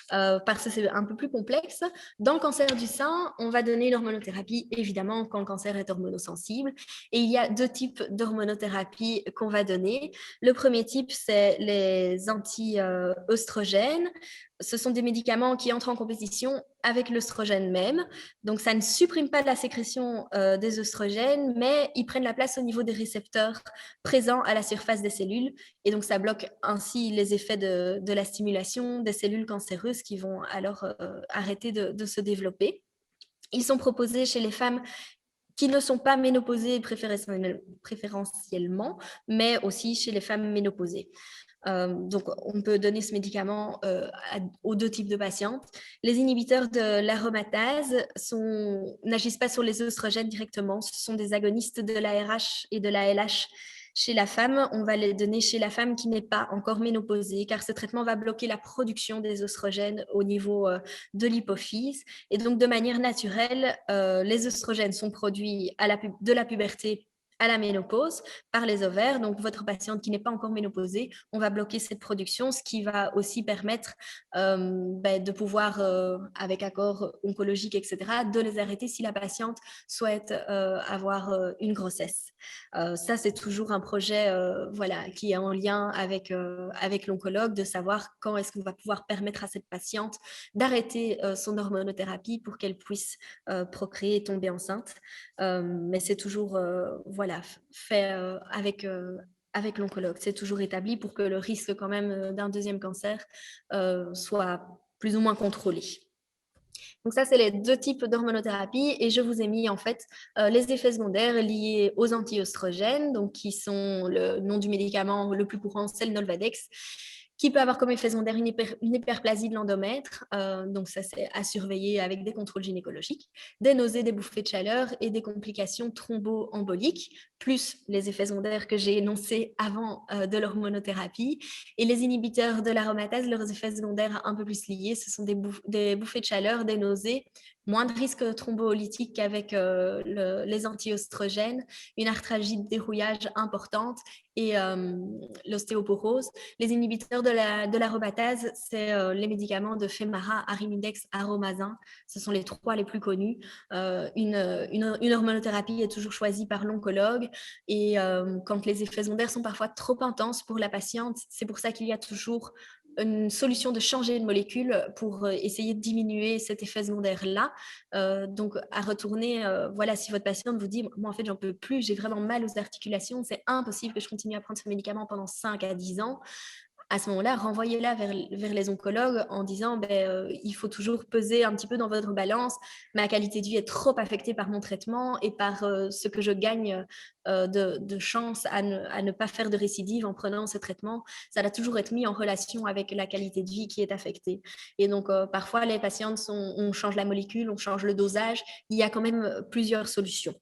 Parce que c'est un peu plus complexe. Dans le cancer du sein, on va donner l'hormonothérapie, évidemment, quand le cancer est hormonosensible. Et il y a deux types d'hormonothérapie qu'on va donner. Le premier type, c'est les anti-œstrogènes. Ce sont des médicaments qui entrent en compétition avec l'œstrogène même. Donc, ça ne supprime pas la sécrétion des œstrogènes, mais ils prennent la place au niveau des récepteurs présents à la surface des cellules. Et donc, ça bloque ainsi les effets de la stimulation des cellules cancéreuses qui vont alors arrêter de se développer. Ils sont proposés chez les femmes qui ne sont pas ménopausées préférentiellement, mais aussi chez les femmes ménopausées. Donc, on peut donner ce médicament aux deux types de patientes. Les inhibiteurs de l'aromatase n'agissent pas sur les œstrogènes directement. Ce sont des agonistes de l'ARH et de l'ALH. Chez la femme, on va les donner chez la femme qui n'est pas encore ménopausée, car ce traitement va bloquer la production des œstrogènes au niveau de l'hypophyse. Et donc, de manière naturelle, les œstrogènes sont produits de la puberté à la ménopause par les ovaires. Donc, votre patiente qui n'est pas encore ménopausée, on va bloquer cette production, ce qui va aussi permettre de pouvoir, avec accord oncologique, etc., de les arrêter si la patiente souhaite avoir une grossesse. Ça, c'est toujours un projet voilà, qui est en lien avec l'oncologue, de savoir quand est-ce qu'on va pouvoir permettre à cette patiente d'arrêter son hormonothérapie pour qu'elle puisse procréer et tomber enceinte. Mais c'est toujours voilà, fait avec l'oncologue. C'est toujours établi pour que le risque quand même d'un deuxième cancer soit plus ou moins contrôlé. Donc ça, c'est les deux types d'hormonothérapie et je vous ai mis en fait les effets secondaires liés aux anti-œstrogènes, donc qui sont le nom du médicament le plus courant, c'est le Nolvadex, qui peut avoir comme effet secondaire une hyperplasie de l'endomètre, donc ça c'est à surveiller avec des contrôles gynécologiques, des nausées, des bouffées de chaleur et des complications thromboemboliques, plus les effets secondaires que j'ai énoncés avant de l'hormonothérapie. Et les inhibiteurs de l'aromatase, leurs effets secondaires un peu plus liés, ce sont des bouffées de chaleur, des nausées, moins de risque thrombolytique qu'avec les anti-œstrogènes, une arthralgie de dérouillage importante et l'ostéoporose. Les inhibiteurs de l'aromatase, c'est les médicaments de Femara, Arimidex, Aromazin. Ce sont les trois les plus connus. Une hormonothérapie est toujours choisie par l'oncologue et quand les effets secondaires sont parfois trop intenses pour la patiente, c'est pour ça qu'il y a toujours une solution de changer de molécule pour essayer de diminuer cet effet secondaire-là. Donc, à retourner, voilà, si votre patiente vous dit « moi, en fait, j'en peux plus, j'ai vraiment mal aux articulations, c'est impossible que je continue à prendre ce médicament pendant 5 à 10 ans », à ce moment-là, renvoyez-la vers les oncologues en disant il faut toujours peser un petit peu dans votre balance. Ma qualité de vie est trop affectée par mon traitement et par ce que je gagne de chance à ne pas faire de récidive en prenant ce traitement. Ça doit toujours être mis en relation avec la qualité de vie qui est affectée. Et donc, parfois, les patientes, on change la molécule, on change le dosage. Il y a quand même plusieurs solutions.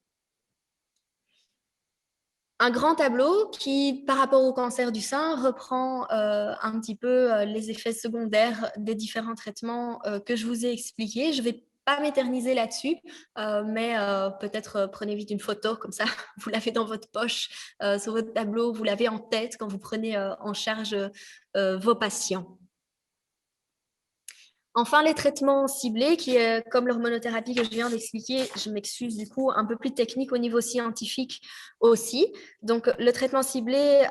Un grand tableau qui, par rapport au cancer du sein, reprend un petit peu les effets secondaires des différents traitements que je vous ai expliqués. Je ne vais pas m'éterniser là-dessus, mais peut-être prenez vite une photo, comme ça, vous l'avez dans votre poche, sur votre tableau, vous l'avez en tête quand vous prenez en charge vos patients. Enfin, les traitements ciblés, qui est comme l'hormonothérapie que je viens d'expliquer, je m'excuse du coup, un peu plus technique au niveau scientifique aussi. Donc, le traitement ciblé,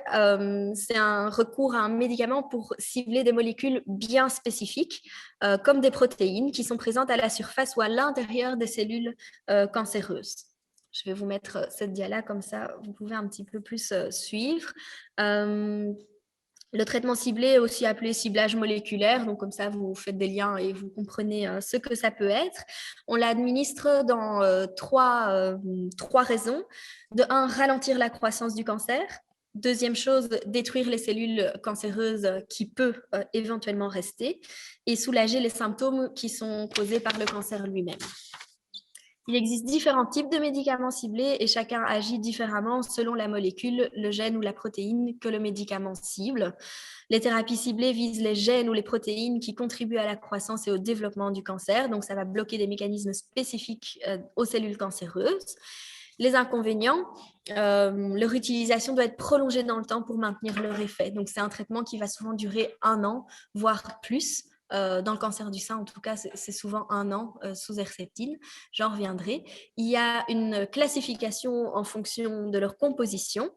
c'est un recours à un médicament pour cibler des molécules bien spécifiques, comme des protéines qui sont présentes à la surface ou à l'intérieur des cellules cancéreuses. Je vais vous mettre cette dia-là, comme ça, vous pouvez un petit peu plus suivre. Le traitement ciblé est aussi appelé ciblage moléculaire, donc comme ça vous faites des liens et vous comprenez ce que ça peut être. On l'administre dans trois raisons. De un, ralentir la croissance du cancer. Deuxième chose, détruire les cellules cancéreuses qui peuvent éventuellement rester et soulager les symptômes qui sont causés par le cancer lui-même. Il existe différents types de médicaments ciblés et chacun agit différemment selon la molécule, le gène ou la protéine que le médicament cible. Les thérapies ciblées visent les gènes ou les protéines qui contribuent à la croissance et au développement du cancer. Donc, ça va bloquer des mécanismes spécifiques aux cellules cancéreuses. Les inconvénients, leur utilisation doit être prolongée dans le temps pour maintenir leur effet. Donc, c'est un traitement qui va souvent durer 1 an, voire plus. Dans le cancer du sein, en tout cas, c'est souvent 1 an sous Herceptine. J'en reviendrai. Il y a une classification en fonction de leur composition.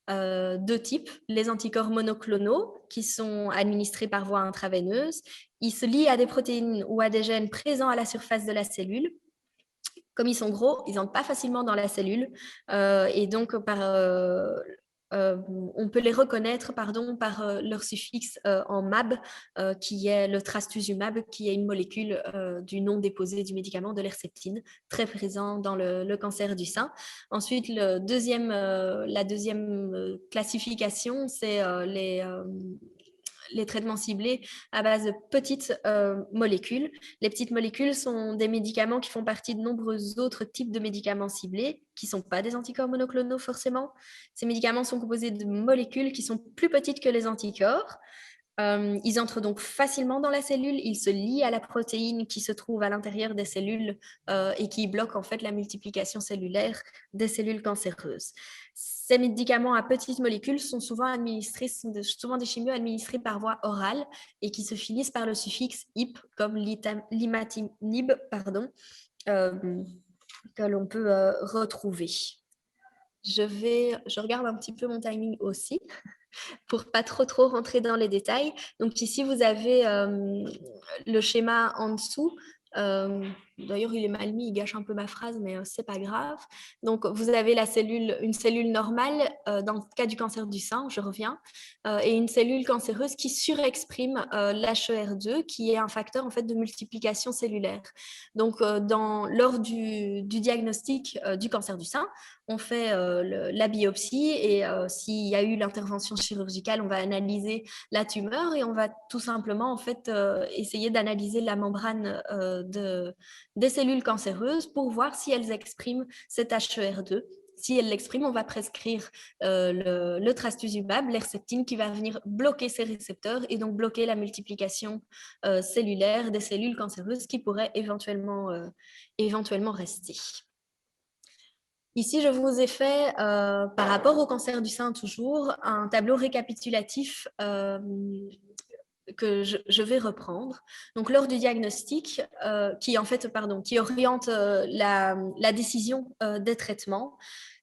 2 types, les anticorps monoclonaux qui sont administrés par voie intraveineuse. Ils se lient à des protéines ou à des gènes présents à la surface de la cellule. Comme ils sont gros, ils n'entrent pas facilement dans la cellule et donc on peut les reconnaître par leur suffixe en MAB, qui est le trastuzumab, qui est une molécule du nom déposé du médicament de l'Herceptine, très présent dans le cancer du sein. Ensuite, la deuxième classification, c'est les traitements ciblés à base de petites molécules. Les petites molécules sont des médicaments qui font partie de nombreux autres types de médicaments ciblés qui ne sont pas des anticorps monoclonaux forcément. Ces médicaments sont composés de molécules qui sont plus petites que les anticorps. Ils entrent donc facilement dans la cellule, ils se lient à la protéine qui se trouve à l'intérieur des cellules et qui bloque en fait la multiplication cellulaire des cellules cancéreuses. Ces médicaments à petites molécules sont souvent administrés, souvent des chimios administrés par voie orale et qui se finissent par le suffixe IP, comme l'imatinib, que l'on peut retrouver. Je regarde un petit peu mon timing aussi pour pas trop rentrer dans les détails. Donc ici, vous avez le schéma en dessous. D'ailleurs, il est mal mis, il gâche un peu ma phrase, mais c'est pas grave. Donc, vous avez une cellule normale dans le cas du cancer du sein, je reviens, et une cellule cancéreuse qui surexprime l'HER2, qui est un facteur en fait de multiplication cellulaire. Donc, lors du diagnostic du cancer du sein, on fait la biopsie et s'il y a eu l'intervention chirurgicale, on va analyser la tumeur et on va tout simplement en fait essayer d'analyser la membrane des cellules cancéreuses pour voir si elles expriment cet HER2. Si elles l'expriment, on va prescrire le trastuzumab, l'Herceptine, qui va venir bloquer ces récepteurs et donc bloquer la multiplication cellulaire des cellules cancéreuses qui pourraient éventuellement rester. Ici, je vous ai fait, par rapport au cancer du sein toujours, un tableau récapitulatif que je vais reprendre. Donc, lors du diagnostic, qui oriente la décision des traitements,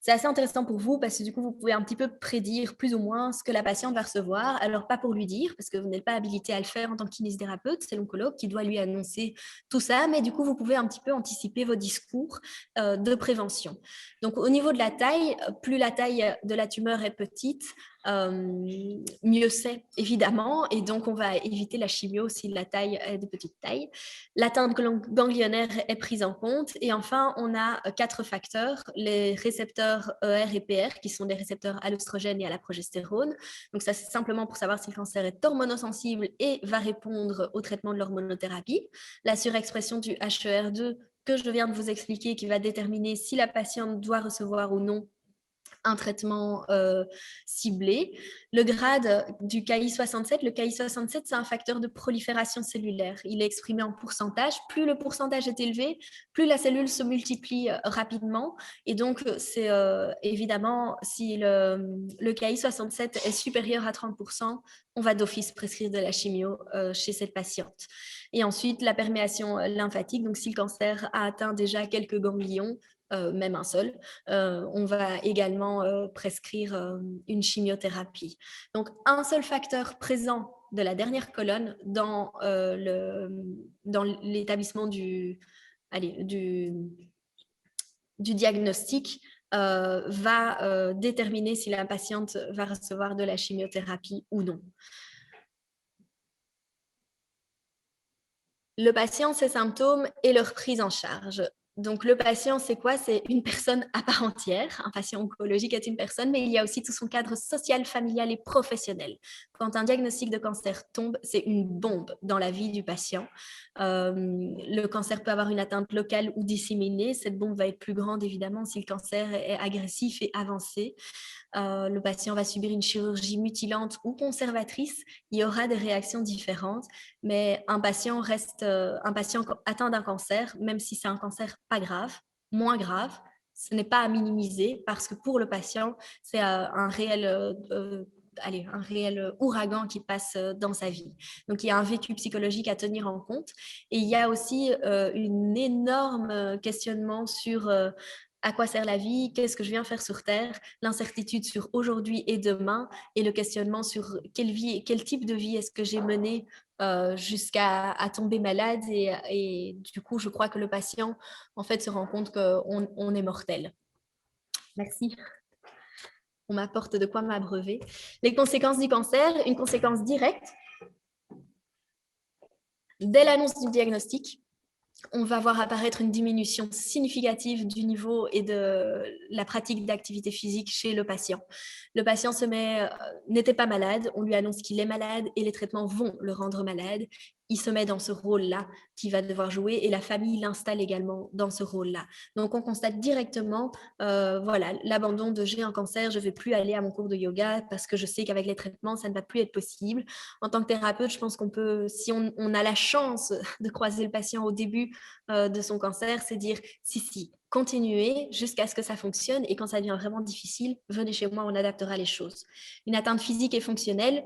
C'est assez intéressant pour vous parce que du coup, vous pouvez un petit peu prédire plus ou moins ce que la patiente va recevoir. Alors, pas pour lui dire, parce que vous n'êtes pas habilité à le faire en tant que kinésithérapeute, c'est l'oncologue qui doit lui annoncer tout ça, mais du coup, vous pouvez un petit peu anticiper vos discours de prévention. Donc, au niveau de la taille, plus la taille de la tumeur est petite, mieux c'est évidemment, et donc on va éviter la chimio si la taille est de petite taille. L'atteinte ganglionnaire est prise en compte, et enfin on a 4 facteurs, les récepteurs ER et PR qui sont des récepteurs à l'œstrogène et à la progestérone. Donc ça, c'est simplement pour savoir si le cancer est hormonosensible et va répondre au traitement de l'hormonothérapie. La surexpression du HER2 que je viens de vous expliquer, qui va déterminer si la patiente doit recevoir ou non un traitement ciblé. Le grade du KI67, le KI67, c'est un facteur de prolifération cellulaire. Il est exprimé en pourcentage. Plus le pourcentage est élevé, plus la cellule se multiplie rapidement. Et donc, c'est évidemment, si le KI67 est supérieur à 30%, on va d'office prescrire de la chimio chez cette patiente. Et ensuite, la perméation lymphatique. Donc, si le cancer a atteint déjà quelques ganglions, même un seul, on va également prescrire une chimiothérapie. Donc, un seul facteur présent de la dernière colonne dans l'établissement du diagnostic va déterminer si la patiente va recevoir de la chimiothérapie ou non. Le patient, ses symptômes et leur prise en charge. Donc, le patient, c'est quoi? C'est une personne à part entière. Un patient oncologique est une personne, mais il y a aussi tout son cadre social, familial et professionnel. Quand un diagnostic de cancer tombe, c'est une bombe dans la vie du patient. Le cancer peut avoir une atteinte locale ou disséminée. Cette bombe va être plus grande, évidemment, si le cancer est agressif et avancé. Le patient va subir une chirurgie mutilante ou conservatrice. Il y aura des réactions différentes, mais un patient reste un patient atteint d'un cancer, même si c'est un cancer pas grave, moins grave, ce n'est pas à minimiser parce que pour le patient, c'est un réel un réel ouragan qui passe dans sa vie. Donc, il y a un vécu psychologique à tenir en compte. Et il y a aussi un énorme questionnement sur à quoi sert la vie, qu'est-ce que je viens faire sur Terre, l'incertitude sur aujourd'hui et demain, et le questionnement sur quel type de vie est-ce que j'ai mené jusqu'à tomber malade. Et du coup, je crois que le patient, en fait, se rend compte qu'on est mortel. Merci. On m'apporte de quoi m'abreuver. Les conséquences du cancer, une conséquence directe. Dès l'annonce du diagnostic, on va voir apparaître une diminution significative du niveau et de la pratique d'activité physique chez le patient. Le patient n'était pas malade, on lui annonce qu'il est malade et les traitements vont le rendre malade. Il se met dans ce rôle-là qu'il va devoir jouer et la famille l'installe également dans ce rôle-là. Donc, on constate directement l'abandon de j'ai un cancer, je ne vais plus aller à mon cours de yoga parce que je sais qu'avec les traitements, ça ne va plus être possible. En tant que thérapeute, je pense qu'on peut, si on a la chance de croiser le patient au début de son cancer, c'est dire si, continuez jusqu'à ce que ça fonctionne et quand ça devient vraiment difficile, venez chez moi, on adaptera les choses. Une atteinte physique et fonctionnelle,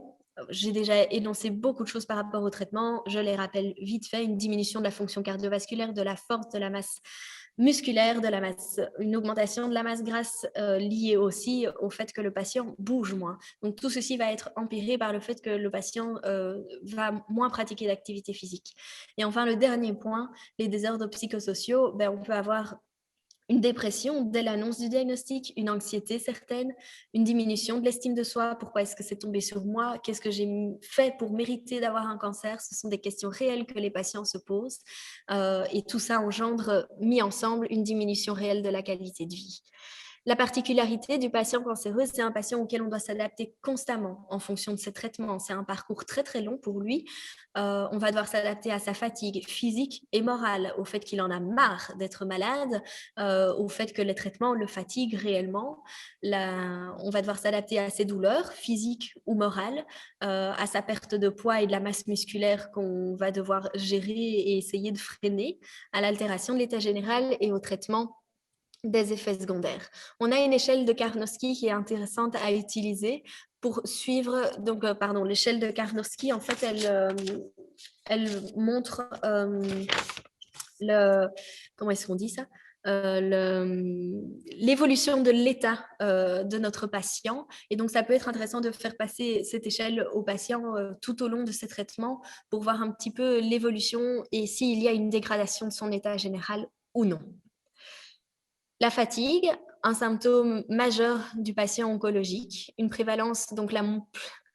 j'ai déjà énoncé beaucoup de choses par rapport au traitement, je les rappelle vite fait, une diminution de la fonction cardiovasculaire, de la force, de la masse musculaire, de la masse, une augmentation de la masse grasse liée aussi au fait que le patient bouge moins. Donc tout ceci va être empiré par le fait que le patient va moins pratiquer d'activité physique. Et enfin, le dernier point, les désordres psychosociaux, on peut avoir une dépression dès l'annonce du diagnostic, une anxiété certaine, une diminution de l'estime de soi. Pourquoi est-ce que c'est tombé sur moi? Qu'est-ce que j'ai fait pour mériter d'avoir un cancer? Ce sont des questions réelles que les patients se posent et tout ça engendre, mis ensemble, une diminution réelle de la qualité de vie. La particularité du patient cancéreux, c'est un patient auquel on doit s'adapter constamment en fonction de ses traitements. C'est un parcours très très long pour lui. On va devoir s'adapter à sa fatigue physique et morale, au fait qu'il en a marre d'être malade, au fait que les traitements le fatiguent réellement. On va devoir s'adapter à ses douleurs physiques ou morales, à sa perte de poids et de la masse musculaire qu'on va devoir gérer et essayer de freiner, à l'altération de l'état général et au traitement des effets secondaires. On a une échelle de Karnowski qui est intéressante à utiliser pour suivre, donc, l'échelle de Karnowski, en fait, elle montre comment est-ce qu'on dit ça? l'évolution de l'état de notre patient. Et donc, ça peut être intéressant de faire passer cette échelle au patient tout au long de ces traitements pour voir un petit peu l'évolution et s'il y a une dégradation de son état général ou non. La fatigue, un symptôme majeur du patient oncologique, une prévalence, donc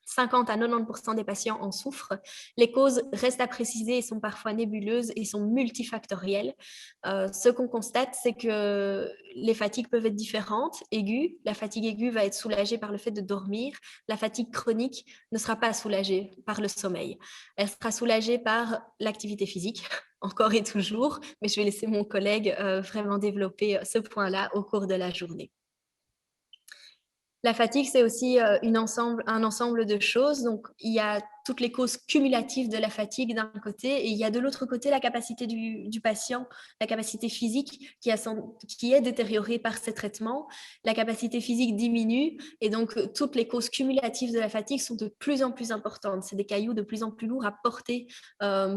50 à 90% des patients en souffrent. Les causes restent à préciser et sont parfois nébuleuses et sont multifactorielles. Ce qu'on constate, c'est que les fatigues peuvent être différentes, aiguës. La fatigue aiguë va être soulagée par le fait de dormir. La fatigue chronique ne sera pas soulagée par le sommeil. Elle sera soulagée par l'activité physique, encore et toujours, mais je vais laisser mon collègue vraiment développer ce point-là au cours de la journée. La fatigue, c'est aussi un ensemble de choses. Donc, il y a toutes les causes cumulatives de la fatigue d'un côté et il y a de l'autre côté la capacité du patient, la capacité physique qui est détériorée par ces traitements. La capacité physique diminue et donc toutes les causes cumulatives de la fatigue sont de plus en plus importantes. C'est des cailloux de plus en plus lourds à porter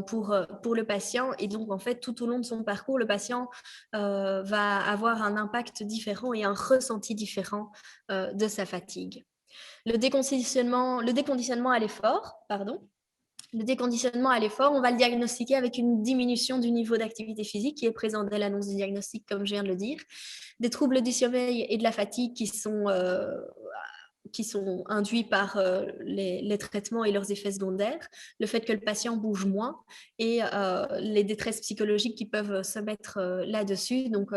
pour le patient et donc en fait tout au long de son parcours, le patient va avoir un impact différent et un ressenti différent de sa fatigue. Le déconditionnement à l'effort, on va le diagnostiquer avec une diminution du niveau d'activité physique qui est présent dès l'annonce du diagnostic, comme je viens de le dire. Des troubles du sommeil et de la fatigue qui sont induits par les traitements et leurs effets secondaires, le fait que le patient bouge moins et les détresses psychologiques qui peuvent se mettre là-dessus, donc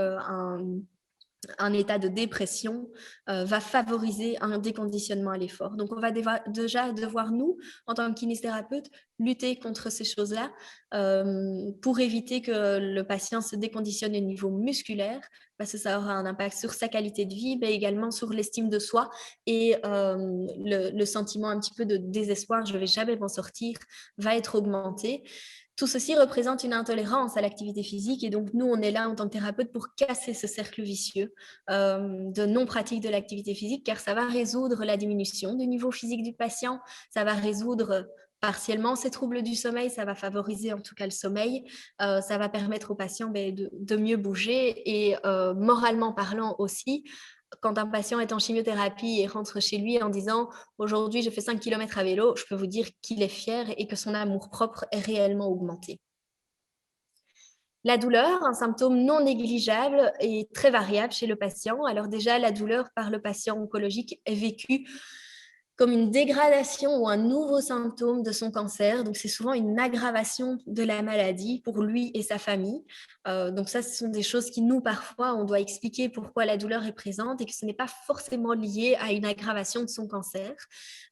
un état de dépression va favoriser un déconditionnement à l'effort. Donc, on va déjà devoir, nous, en tant que kinésithérapeute, lutter contre ces choses-là pour éviter que le patient se déconditionne au niveau musculaire, parce que ça aura un impact sur sa qualité de vie, mais également sur l'estime de soi et le sentiment un petit peu de désespoir, je ne vais jamais m'en sortir, va être augmenté. Tout ceci représente une intolérance à l'activité physique et donc nous, on est là en tant que thérapeute pour casser ce cercle vicieux de non-pratique de l'activité physique car ça va résoudre la diminution du niveau physique du patient, ça va résoudre partiellement ces troubles du sommeil, ça va favoriser en tout cas le sommeil, ça va permettre au patient de mieux bouger et moralement parlant aussi, quand un patient est en chimiothérapie et rentre chez lui en disant « Aujourd'hui, je fais 5 km à vélo », je peux vous dire qu'il est fier et que son amour-propre est réellement augmenté. La douleur, un symptôme non négligeable et très variable chez le patient. Alors déjà, la douleur par le patient oncologique est vécue comme une dégradation ou un nouveau symptôme de son cancer. Donc, c'est souvent une aggravation de la maladie pour lui et sa famille. Donc ça, ce sont des choses qui, nous, parfois, on doit expliquer pourquoi la douleur est présente et que ce n'est pas forcément lié à une aggravation de son cancer.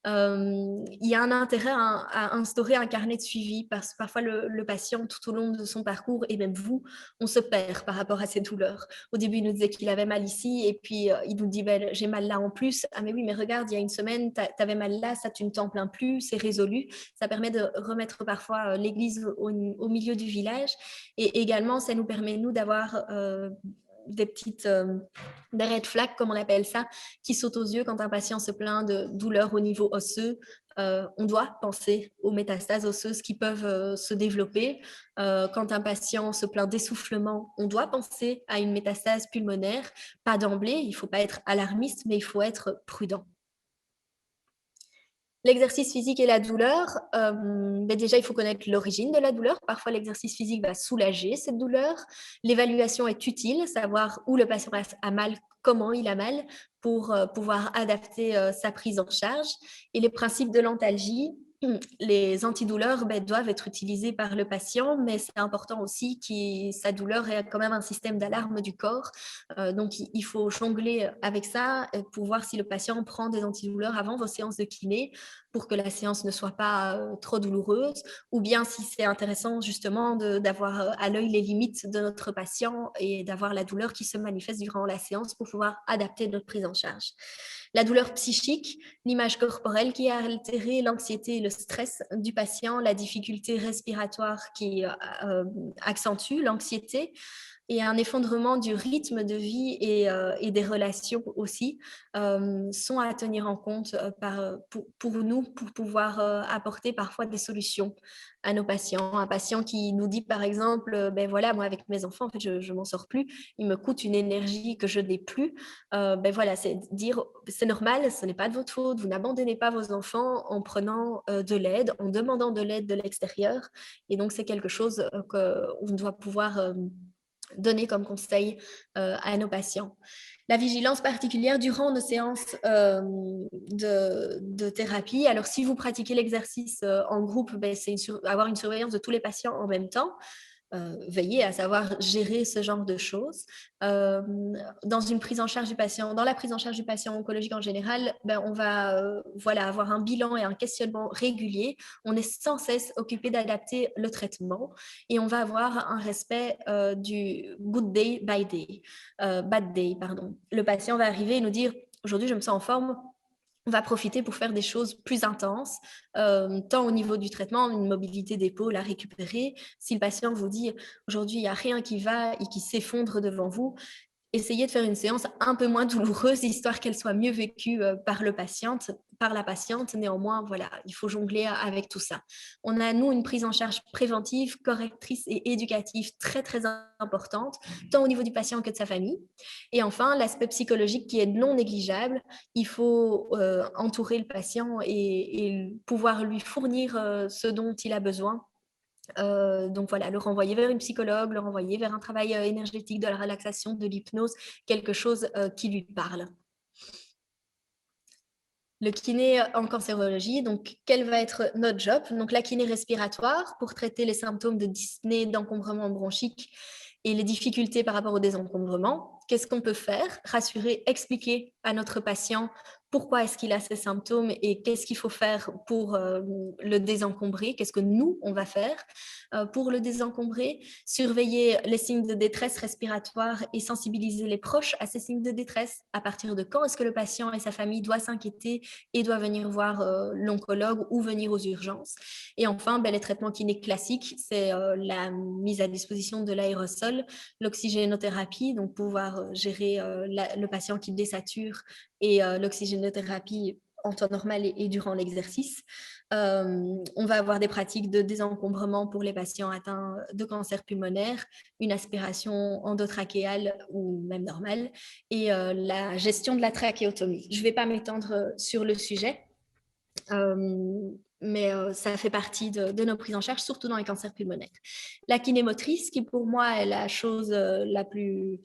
Il y a un intérêt à instaurer un carnet de suivi parce que parfois, le patient, tout au long de son parcours, et même vous, on se perd par rapport à ces douleurs. Au début, il nous disait qu'il avait mal ici et puis il nous dit ben, « j'ai mal là en plus ». Ah mais oui, mais regarde, il y a une semaine, tu avais mal là, ça tu ne t'en plains plus, c'est résolu. Ça permet de remettre parfois l'église au milieu du village et également, ça nous permet, nous, d'avoir des petites des red flags, comme on appelle ça, qui sautent aux yeux quand un patient se plaint de douleurs au niveau osseux. On doit penser aux métastases osseuses qui peuvent se développer. Quand un patient se plaint d'essoufflement, on doit penser à une métastase pulmonaire. Pas d'emblée, il ne faut pas être alarmiste, mais il faut être prudent. L'exercice physique et la douleur, déjà, il faut connaître l'origine de la douleur. Parfois, l'exercice physique va soulager cette douleur. L'évaluation est utile, savoir où le patient a mal, comment il a mal, pour pouvoir adapter sa prise en charge. Et les principes de l'antalgie, les antidouleurs doivent être utilisés par le patient, mais c'est important aussi que sa douleur ait quand même un système d'alarme du corps. Donc, il faut jongler avec ça pour voir si le patient prend des antidouleurs avant vos séances de kiné pour que la séance ne soit pas trop douloureuse, ou bien si c'est intéressant justement d'avoir à l'œil les limites de notre patient et d'avoir la douleur qui se manifeste durant la séance pour pouvoir adapter notre prise en charge. La douleur psychique, l'image corporelle qui a altéré l'anxiété et le stress du patient, la difficulté respiratoire qui accentue l'anxiété, et un effondrement du rythme de vie et des relations aussi sont à tenir en compte pour nous, pour pouvoir apporter parfois des solutions à nos patients. Un patient qui nous dit par exemple, ben voilà, moi avec mes enfants, en fait, je m'en sors plus, il me coûte une énergie que je n'ai plus. Ben voilà, c'est dire, c'est normal, ce n'est pas de votre faute, vous n'abandonnez pas vos enfants en prenant de l'aide, en demandant de l'aide de l'extérieur. Et donc, c'est quelque chose qu'on doit pouvoir donner comme conseil à nos patients. La vigilance particulière durant nos séances de thérapie. Alors, si vous pratiquez l'exercice en groupe, ben, c'est avoir une surveillance de tous les patients en même temps. Veiller à savoir gérer ce genre de choses. Dans une prise en charge du patient, dans la prise en charge du patient oncologique en général, ben, on va voilà, avoir un bilan et un questionnement régulier. On est sans cesse occupé d'adapter le traitement et on va avoir un respect du good day by day, bad day, pardon. Le patient va arriver et nous dire aujourd'hui je me sens en forme, on va profiter pour faire des choses plus intenses, tant au niveau du traitement, une mobilité d'épaule à récupérer. Si le patient vous dit aujourd'hui il n'y a rien qui va et qui s'effondre devant vous, essayez de faire une séance un peu moins douloureuse, histoire qu'elle soit mieux vécue par la patiente. Néanmoins, voilà, il faut jongler avec tout ça. On a, nous, une prise en charge préventive, correctrice et éducative très, très importante, tant au niveau du patient que de sa famille. Et enfin, l'aspect psychologique qui est non négligeable. Il faut entourer le patient et pouvoir lui fournir ce dont il a besoin. Donc voilà, le renvoyer vers une psychologue, le renvoyer vers un travail énergétique, de la relaxation, de l'hypnose, quelque chose qui lui parle. Le kiné en cancérologie, donc quel va être notre job? Donc la kiné respiratoire pour traiter les symptômes de dyspnée, d'encombrement bronchique et les difficultés par rapport au désencombrement. Qu'est-ce qu'on peut faire? Rassurer, expliquer à notre patient pourquoi est-ce qu'il a ces symptômes et qu'est-ce qu'il faut faire pour le désencombrer, qu'est-ce que nous, on va faire pour le désencombrer, surveiller les signes de détresse respiratoire et sensibiliser les proches à ces signes de détresse. À partir de quand est-ce que le patient et sa famille doivent s'inquiéter et doivent venir voir l'oncologue ou venir aux urgences. Et enfin, ben, les traitements kinés classiques, c'est la mise à disposition de l'aérosol, l'oxygénothérapie, donc pouvoir gérer le patient qui désature et l'oxygénothérapie en temps normal et durant l'exercice. On va avoir des pratiques de désencombrement pour les patients atteints de cancer pulmonaire, une aspiration endotrachéale ou même normale, et la gestion de la trachéotomie. Je ne vais pas m'étendre sur le sujet, mais ça fait partie de nos prises en charge, surtout dans les cancers pulmonaires. La kinémotrice, qui pour moi est la chose la plus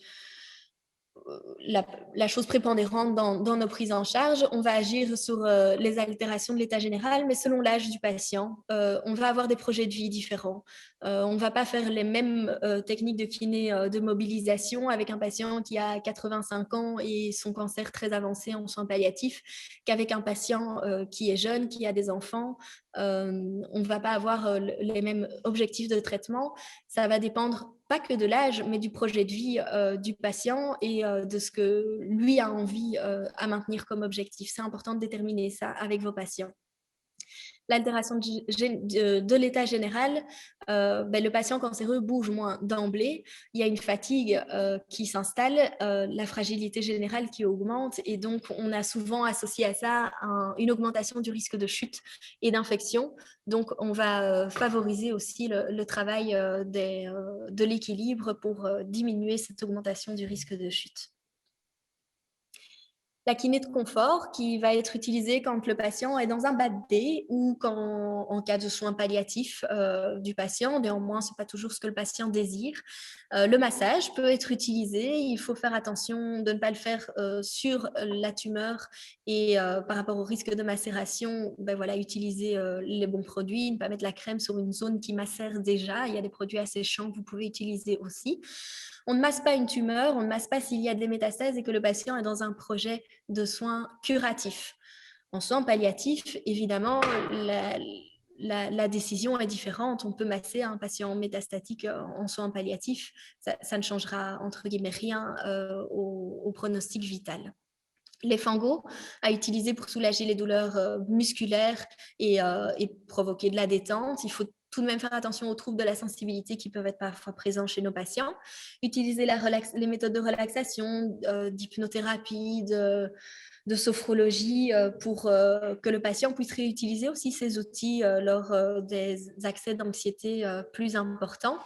la chose prépondérante dans nos prises en charge. On va agir sur les altérations de l'état général, mais selon l'âge du patient. On va avoir des projets de vie différents. On ne va pas faire les mêmes techniques de kiné de mobilisation avec un patient qui a 85 ans et son cancer très avancé en soins palliatifs qu'avec un patient qui est jeune, qui a des enfants. On ne va pas avoir les mêmes objectifs de traitement. Ça va dépendre pas que de l'âge, mais du projet de vie du patient et de ce que lui a envie à maintenir comme objectif. C'est important de déterminer ça avec vos patients. L'altération de l'état général, ben, le patient cancéreux bouge moins d'emblée, il y a une fatigue qui s'installe, la fragilité générale qui augmente et donc on a souvent associé à ça une augmentation du risque de chute et d'infection. Donc on va favoriser aussi le travail de l'équilibre pour diminuer cette augmentation du risque de chute. La kiné de confort qui va être utilisée quand le patient est dans un bad day ou en cas de soins palliatifs du patient. Néanmoins, ce n'est pas toujours ce que le patient désire. Le massage peut être utilisé. Il faut faire attention de ne pas le faire sur la tumeur et par rapport au risque de macération, ben voilà, utiliser les bons produits, ne pas mettre la crème sur une zone qui macère déjà. Il y a des produits asséchants que vous pouvez utiliser aussi. On ne masse pas une tumeur, on ne masse pas s'il y a des métastases et que le patient est dans un projet de soins curatifs. En soins palliatifs, évidemment, la décision est différente. On peut masser un patient métastatique en soins palliatifs. Ça ne changera, entre guillemets, rien au pronostic vital. Les fangos à utiliser pour soulager les douleurs musculaires et provoquer de la détente. Il faut tout de même faire attention aux troubles de la sensibilité qui peuvent être parfois présents chez nos patients, utiliser les méthodes de relaxation, d'hypnothérapie, de sophrologie pour que le patient puisse réutiliser aussi ces outils lors des accès d'anxiété plus importants.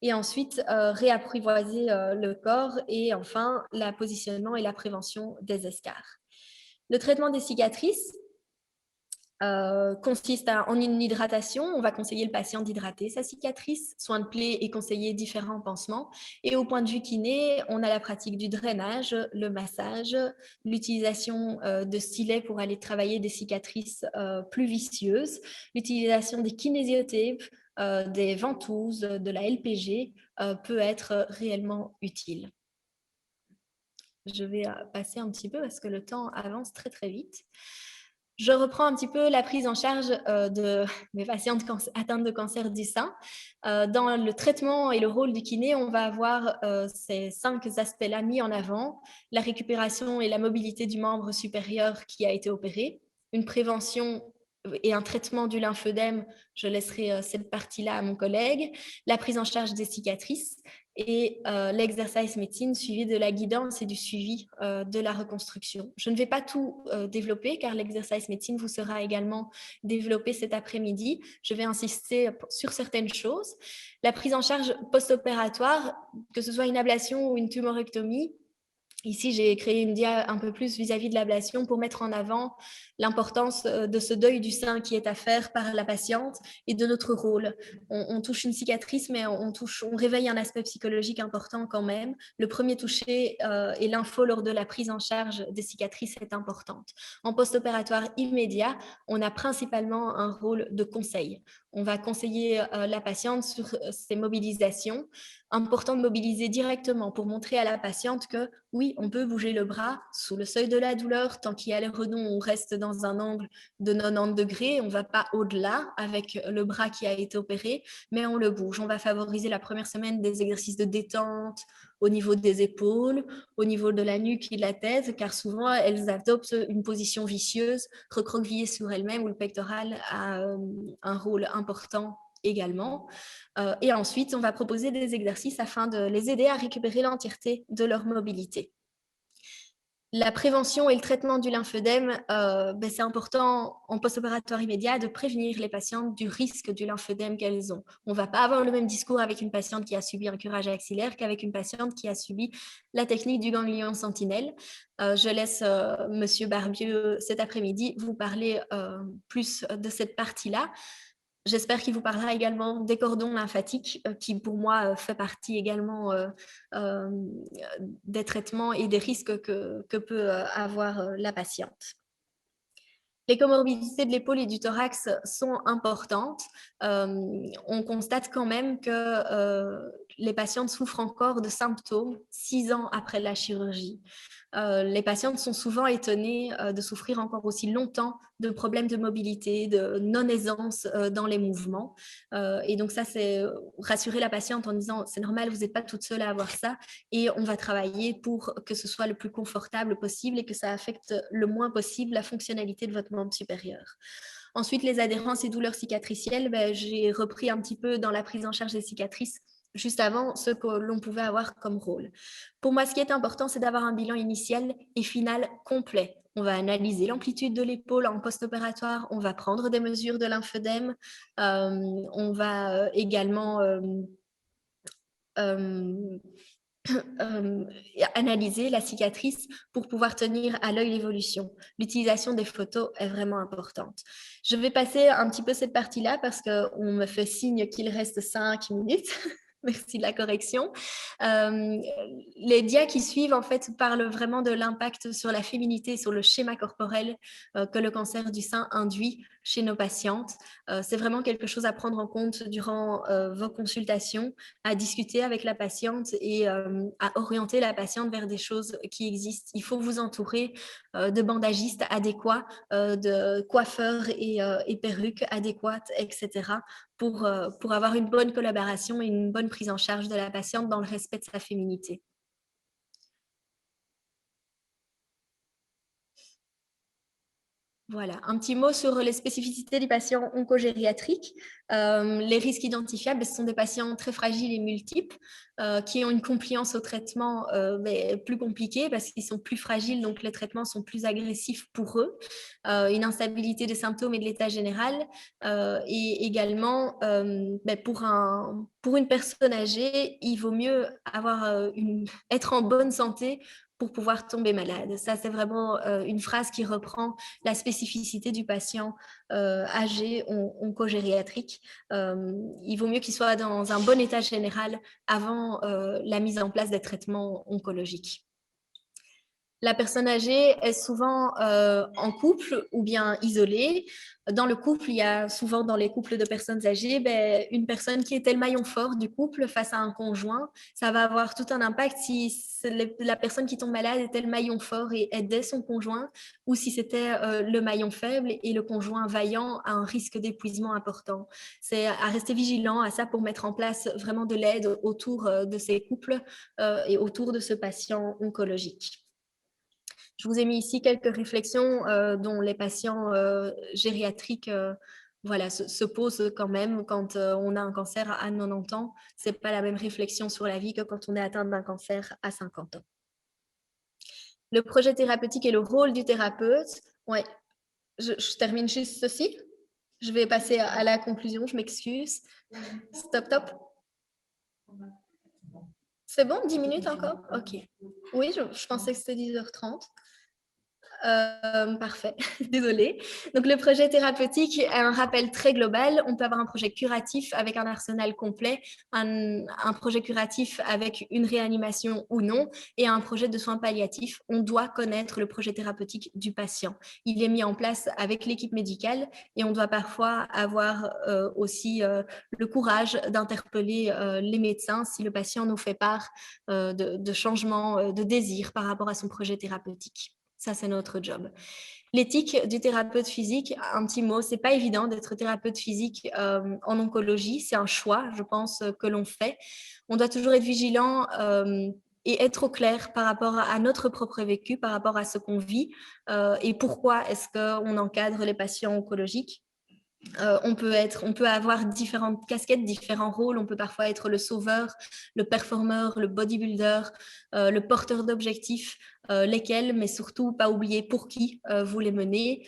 Et ensuite, réapprivoiser le corps et enfin, le positionnement et la prévention des escarres. Le traitement des cicatrices consiste en une hydratation. On va conseiller le patient d'hydrater sa cicatrice. Soin de plaie et conseiller différents pansements. Et au point de vue kiné, on a la pratique du drainage, le massage, l'utilisation de stylets pour aller travailler des cicatrices plus vicieuses, l'utilisation des kinésiotapes, des ventouses, de la LPG peut être réellement utile. Je vais passer un petit peu parce que le temps avance très très vite. Je reprends un petit peu la prise en charge de mes patientes atteintes de cancer du sein. Dans le traitement et le rôle du kiné, on va avoir ces 5 aspects-là mis en avant. La récupération et la mobilité du membre supérieur qui a été opéré, une prévention et un traitement du lymphœdème, je laisserai cette partie-là à mon collègue, la prise en charge des cicatrices et l'exercice médecine suivi de la guidance et du suivi de la reconstruction. Je ne vais pas tout développer car l'exercice médecine vous sera également développé cet après-midi. Je vais insister sur certaines choses. La prise en charge post-opératoire, que ce soit une ablation ou une tumorectomie, ici, j'ai créé une dia un peu plus vis-à-vis de l'ablation pour mettre en avant l'importance de ce deuil du sein qui est à faire par la patiente et de notre rôle. On touche une cicatrice, mais on réveille un aspect psychologique important quand même. Le premier toucher et l'info lors de la prise en charge des cicatrices est importante. En post-opératoire immédiat, on a principalement un rôle de conseil. On va conseiller la patiente sur ses mobilisations. Important de mobiliser directement pour montrer à la patiente que oui, on peut bouger le bras sous le seuil de la douleur. Tant qu'il y a les redonds, on reste dans un angle de 90 degrés. On ne va pas au-delà avec le bras qui a été opéré, mais on le bouge. On va favoriser la première semaine des exercices de détente au niveau des épaules, au niveau de la nuque et de la tête, car souvent, elles adoptent une position vicieuse, recroquevillée sur elles-mêmes, où le pectoral a un rôle important également. Et ensuite, on va proposer des exercices afin de les aider à récupérer l'entièreté de leur mobilité. La prévention et le traitement du lymphœdème, c'est important en post-opératoire immédiat de prévenir les patientes du risque du lymphœdème qu'elles ont. On ne va pas avoir le même discours avec une patiente qui a subi un curage axillaire qu'avec une patiente qui a subi la technique du ganglion sentinelle. Je laisse Monsieur Barbieux cet après-midi vous parler plus de cette partie-là. J'espère qu'il vous parlera également des cordons lymphatiques, qui pour moi fait partie également des traitements et des risques que peut avoir la patiente. Les comorbidités de l'épaule et du thorax sont importantes. On constate quand même que les patientes souffrent encore de symptômes 6 ans après la chirurgie. Les patientes sont souvent étonnées de souffrir encore aussi longtemps de problèmes de mobilité, de non-aisance dans les mouvements. Et donc ça, c'est rassurer la patiente en disant c'est normal, vous n'êtes pas toute seule à avoir ça et on va travailler pour que ce soit le plus confortable possible et que ça affecte le moins possible la fonctionnalité de votre membre supérieur. Ensuite, les adhérences et douleurs cicatricielles, j'ai repris un petit peu dans la prise en charge des cicatrices juste avant ce que l'on pouvait avoir comme rôle. Pour moi, ce qui est important, c'est d'avoir un bilan initial et final complet. On va analyser l'amplitude de l'épaule en post-opératoire, on va prendre des mesures de lymphœdème, on va également analyser la cicatrice pour pouvoir tenir à l'œil l'évolution. L'utilisation des photos est vraiment importante. Je vais passer un petit peu cette partie-là parce qu'on me fait signe qu'il reste 5 minutes. Merci de la correction. Les dias qui suivent, en fait, parlent vraiment de l'impact sur la féminité, sur le schéma corporel que le cancer du sein induit chez nos patientes. C'est vraiment quelque chose à prendre en compte durant vos consultations, à discuter avec la patiente et à orienter la patiente vers des choses qui existent. Il faut vous entourer de bandagistes adéquats, de coiffeurs et perruques adéquates, etc. pour avoir une bonne collaboration et une bonne prise en charge de la patiente dans le respect de sa féminité. Voilà, un petit mot sur les spécificités des patients oncogériatriques. Les risques identifiables, ce sont des patients très fragiles et multiples qui ont une compliance au traitement mais plus compliquée parce qu'ils sont plus fragiles, donc les traitements sont plus agressifs pour eux. Une instabilité des symptômes et de l'état général. Et également, pour une personne âgée, il vaut mieux être en bonne santé pour pouvoir tomber malade. Ça, c'est vraiment une phrase qui reprend la spécificité du patient âgé oncogériatrique. Il vaut mieux qu'il soit dans un bon état général avant la mise en place des traitements oncologiques. La personne âgée est souvent en couple ou bien isolée. Dans le couple, il y a souvent dans les couples de personnes âgées une personne qui était le maillon fort du couple face à un conjoint. Ça va avoir tout un impact si la personne qui tombe malade était le maillon fort et aidait son conjoint ou si c'était le maillon faible et le conjoint vaillant a un risque d'épuisement important. C'est à rester vigilant à ça pour mettre en place vraiment de l'aide autour de ces couples et autour de ce patient oncologique. Je vous ai mis ici quelques réflexions dont les patients gériatriques se posent quand même quand on a un cancer à 90 ans. Ce n'est pas la même réflexion sur la vie que quand on est atteint d'un cancer à 50 ans. Le projet thérapeutique et le rôle du thérapeute. Ouais, je termine juste ceci. Je vais passer à la conclusion, je m'excuse. Stop, top. C'est bon, 10 minutes encore? Ok. Oui, je pensais que c'était 10h30. Parfait, désolée. Donc, le projet thérapeutique est un rappel très global. On peut avoir un projet curatif avec un arsenal complet, un projet curatif avec une réanimation ou non, et un projet de soins palliatifs. On doit connaître le projet thérapeutique du patient. Il est mis en place avec l'équipe médicale et on doit parfois avoir aussi le courage d'interpeller les médecins si le patient nous fait part de changements de désir par rapport à son projet thérapeutique. Ça, c'est notre job. L'éthique du thérapeute physique, un petit mot, c'est pas évident d'être thérapeute physique en oncologie. C'est un choix, je pense, que l'on fait. On doit toujours être vigilant et être au clair par rapport à notre propre vécu, par rapport à ce qu'on vit et pourquoi est-ce qu'on encadre les patients oncologiques. On peut avoir différentes casquettes, différents rôles. On peut parfois être le sauveur, le performeur, le bodybuilder, le porteur d'objectifs, lesquels, mais surtout pas oublier pour qui vous les menez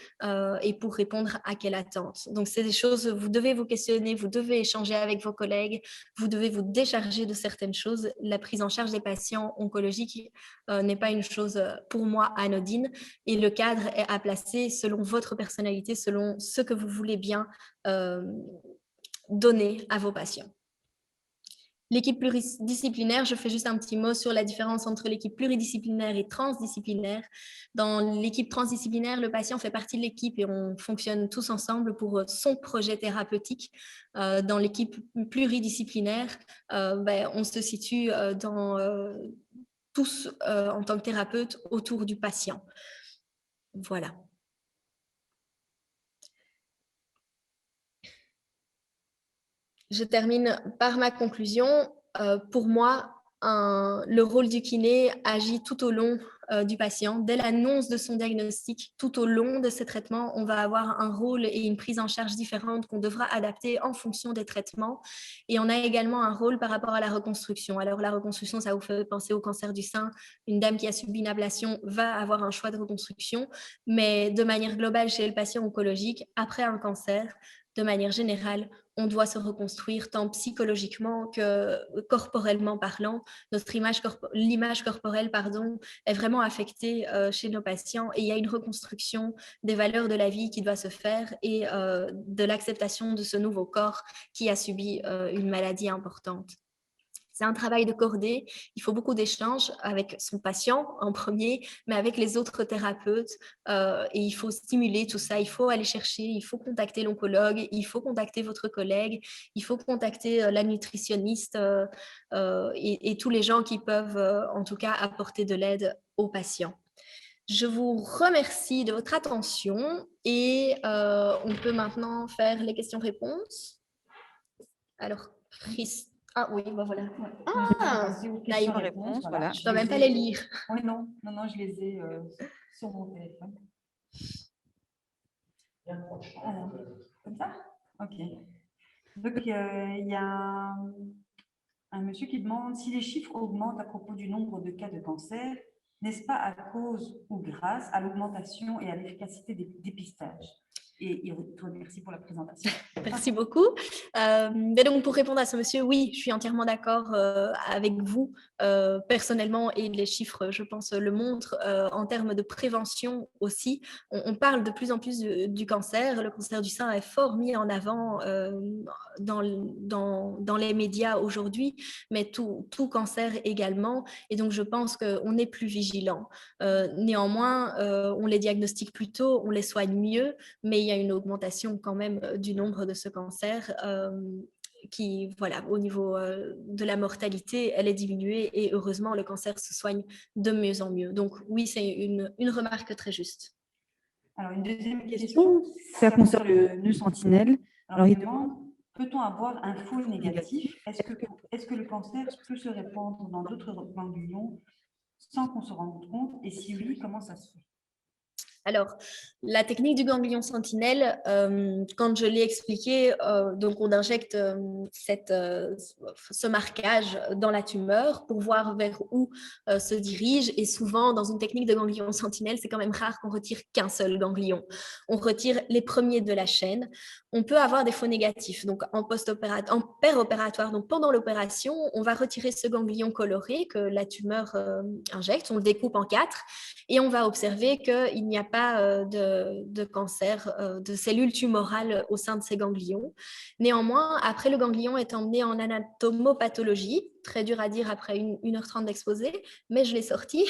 et pour répondre à quelle attente. Donc, c'est des choses, vous devez vous questionner, vous devez échanger avec vos collègues, vous devez vous décharger de certaines choses. La prise en charge des patients oncologiques n'est pas une chose, pour moi, anodine et le cadre est à placer selon votre personnalité, selon ce que vous voulez bien donner à vos patients. L'équipe pluridisciplinaire, je fais juste un petit mot sur la différence entre l'équipe pluridisciplinaire et transdisciplinaire. Dans l'équipe transdisciplinaire, le patient fait partie de l'équipe et on fonctionne tous ensemble pour son projet thérapeutique. Dans l'équipe pluridisciplinaire, on se situe tous en tant que thérapeute autour du patient. Voilà. Je termine par ma conclusion. Pour moi, le rôle du kiné agit tout au long du patient. Dès l'annonce de son diagnostic, tout au long de ses traitements, on va avoir un rôle et une prise en charge différente qu'on devra adapter en fonction des traitements. Et on a également un rôle par rapport à la reconstruction. Alors, la reconstruction, ça vous fait penser au cancer du sein. Une dame qui a subi une ablation va avoir un choix de reconstruction. Mais de manière globale, chez le patient oncologique, après un cancer, de manière générale, on doit se reconstruire tant psychologiquement que corporellement parlant. L'image corporelle est vraiment affectée chez nos patients et il y a une reconstruction des valeurs de la vie qui doit se faire et de l'acceptation de ce nouveau corps qui a subi une maladie importante. C'est un travail de cordée. Il faut beaucoup d'échanges avec son patient en premier, mais avec les autres thérapeutes. Et il faut stimuler tout ça. Il faut aller chercher, il faut contacter l'oncologue, il faut contacter votre collègue, il faut contacter la nutritionniste et tous les gens qui peuvent, en tout cas, apporter de l'aide aux patients. Je vous remercie de votre attention et on peut maintenant faire les questions-réponses. Alors, Christ. Ah oui, ben voilà. Ah, Réponse, voilà. je ne dois même pas les lire. Oui, non, je les ai sur mon téléphone. Alors, comme ça? Ok. Donc, il y a un monsieur qui demande si les chiffres augmentent à propos du nombre de cas de cancer, n'est-ce pas à cause ou grâce à l'augmentation et à l'efficacité des dépistages? Et il te remercie pour la présentation. Merci beaucoup. Mais donc, pour répondre à ce monsieur, oui, je suis entièrement d'accord avec vous personnellement, et les chiffres, je pense, le montrent en termes de prévention aussi. On parle de plus en plus du cancer. Le cancer du sein est fort mis en avant dans les médias aujourd'hui, mais tout cancer également. Et donc, je pense qu'on est plus vigilant. Néanmoins, on les diagnostique plus tôt, on les soigne mieux, mais il y a une augmentation quand même du nombre de ce cancer qui, voilà, au niveau de la mortalité, elle est diminuée et heureusement, le cancer se soigne de mieux en mieux. Donc oui, c'est une remarque très juste. Alors, une deuxième question, ça concerne le nœud sentinelle. Alors, il demande, peut-on avoir un faux négatif? Est-ce que le cancer peut se répandre dans d'autres ganglions sans qu'on se rende compte? Et si oui, comment ça se fait? Alors, la technique du ganglion sentinelle, quand je l'ai expliqué, donc on injecte ce marquage dans la tumeur pour voir vers où se dirige. Et souvent, dans une technique de ganglion sentinelle, c'est quand même rare qu'on retire qu'un seul ganglion. On retire les premiers de la chaîne. On peut avoir des faux négatifs. Donc, en péropératoire, donc pendant l'opération, on va retirer ce ganglion coloré que la tumeur injecte. On le découpe en 4 et on va observer qu'il n'y a pas de cancer, de cellules tumorales au sein de ces ganglions. Néanmoins, après, le ganglion est emmené en anatomopathologie. Très dur à dire après 1h30 d'exposé, mais je l'ai sorti.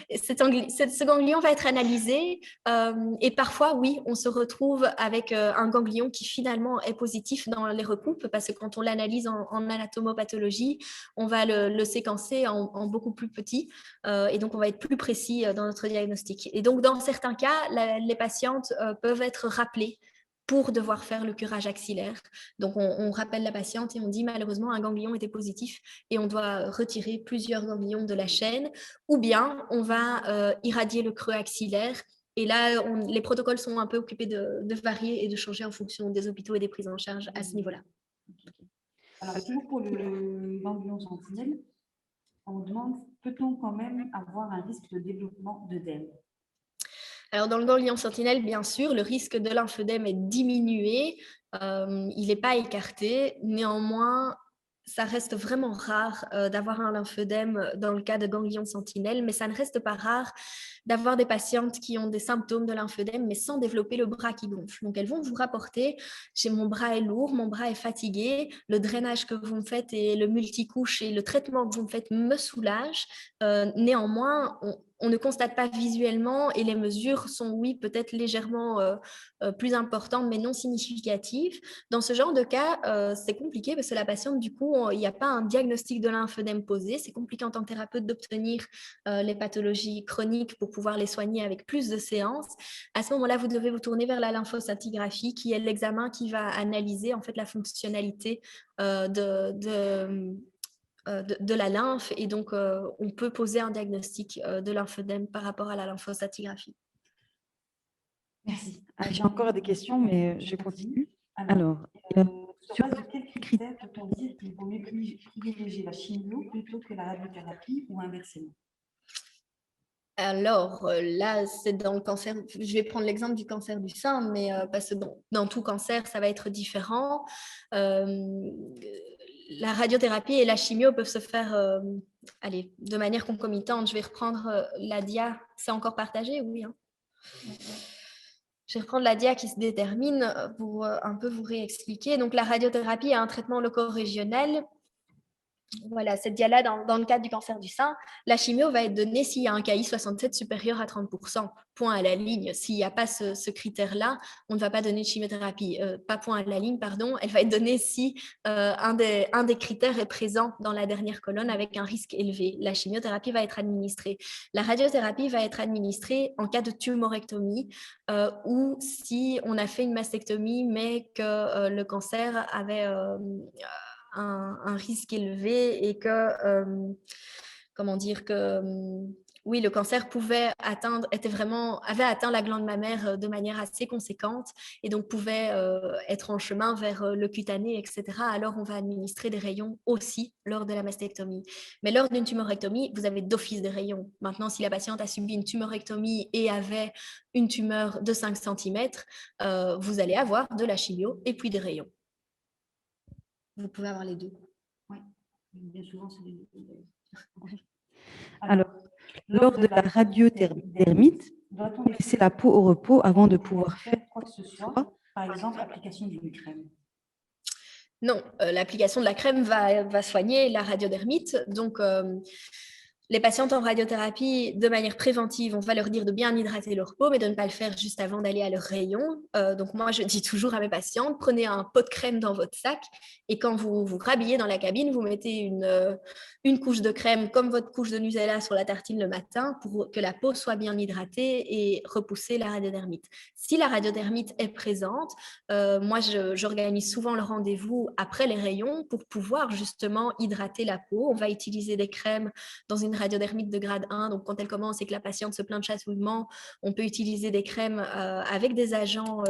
Ce ganglion va être analysé et parfois, oui, on se retrouve avec un ganglion qui finalement est positif dans les recoupes parce que quand on l'analyse en anatomopathologie, on va le séquencer en beaucoup plus petit et donc on va être plus précis dans notre diagnostic. Et donc, dans certains cas, les patientes peuvent être rappelées pour devoir faire le curage axillaire. Donc, on rappelle la patiente et on dit malheureusement un ganglion était positif et on doit retirer plusieurs ganglions de la chaîne, ou bien on va irradier le creux axillaire. Et là, les protocoles sont un peu occupés de varier et de changer en fonction des hôpitaux et des prises en charge à ce niveau-là. Alors, toujours pour le ganglion sentinelle, on demande, peut-on quand même avoir un risque de développement d'œdème? Alors, dans le ganglion sentinelle, bien sûr, le risque de lymphœdème est diminué. Il n'est pas écarté. Néanmoins, ça reste vraiment rare d'avoir un lymphœdème dans le cas de ganglion sentinelle, mais ça ne reste pas rare d'avoir des patientes qui ont des symptômes de lymphœdème, mais sans développer le bras qui gonfle. Donc, elles vont vous rapporter, mon bras est lourd, mon bras est fatigué, le drainage que vous me faites et le multicouche et le traitement que vous me faites me soulagent. Néanmoins, on ne constate pas visuellement et les mesures sont, oui, peut-être légèrement plus importantes, mais non significatives. Dans ce genre de cas, c'est compliqué parce que la patiente, du coup, il n'y a pas un diagnostic de lymphœdème posé. C'est compliqué en tant que thérapeute d'obtenir les pathologies chroniques pour pouvoir les soigner avec plus de séances. À ce moment-là, vous devez vous tourner vers la lymphoscintigraphie, qui est l'examen qui va analyser en fait la fonctionnalité de la lymphe, et donc on peut poser un diagnostic de lymphœdème par rapport à la lymphoscintigraphie. Merci. J'ai encore des questions, mais je continue. Alors, sur base de quels critères peut-on dire qu'il vaut mieux privilégier la chimio plutôt que la radiothérapie ou inversement? Alors là, c'est dans le cancer, je vais prendre l'exemple du cancer du sein, mais parce que dans tout cancer, ça va être différent. La radiothérapie et la chimio peuvent se faire de manière concomitante. Je vais reprendre la dia. C'est encore partagé? Oui. Hein. Je vais reprendre la dia qui se détermine pour un peu vous réexpliquer. Donc, la radiothérapie est un traitement loco-régional. Voilà, cette dia-là, dans le cadre du cancer du sein, la chimio va être donnée s'il y a un KI67 supérieur à 30%, point à la ligne. S'il n'y a pas ce critère-là, on ne va pas donner de chimiothérapie. Pas point à la ligne, pardon. Elle va être donnée si un des critères est présent dans la dernière colonne avec un risque élevé. La chimiothérapie va être administrée. La radiothérapie va être administrée en cas de tumorectomie ou si on a fait une mastectomie, mais que le cancer avait un risque élevé et que, comment dire, que oui, le cancer avait atteint la glande mammaire de manière assez conséquente et donc pouvait être en chemin vers le cutané, etc. Alors, on va administrer des rayons aussi lors de la mastectomie. Mais lors d'une tumorectomie, vous avez d'office des rayons. Maintenant, si la patiente a subi une tumorectomie et avait une tumeur de 5 cm, vous allez avoir de la chimio et puis des rayons. Vous pouvez avoir les deux. Oui, bien souvent, c'est les deux. Alors, lors de la radiodermite, doit-on laisser la peau au repos avant de pouvoir faire quoi que ce soit, par exemple l'application d'une crème? Non, l'application de la crème va soigner la radiodermite. Donc, les patientes en radiothérapie, de manière préventive, on va leur dire de bien hydrater leur peau, mais de ne pas le faire juste avant d'aller à leur rayon. Donc moi, je dis toujours à mes patientes, prenez un pot de crème dans votre sac et quand vous vous rhabillez dans la cabine, vous mettez une couche de crème comme votre couche de Nutella sur la tartine le matin pour que la peau soit bien hydratée et repousser la radiodermite. Si la radiodermite est présente, moi, j'organise souvent le rendez-vous après les rayons pour pouvoir justement hydrater la peau. On va utiliser des crèmes dans une radiodermite de grade 1. Donc, quand elle commence et que la patiente se plaint de chatouillement, on peut utiliser des crèmes avec des agents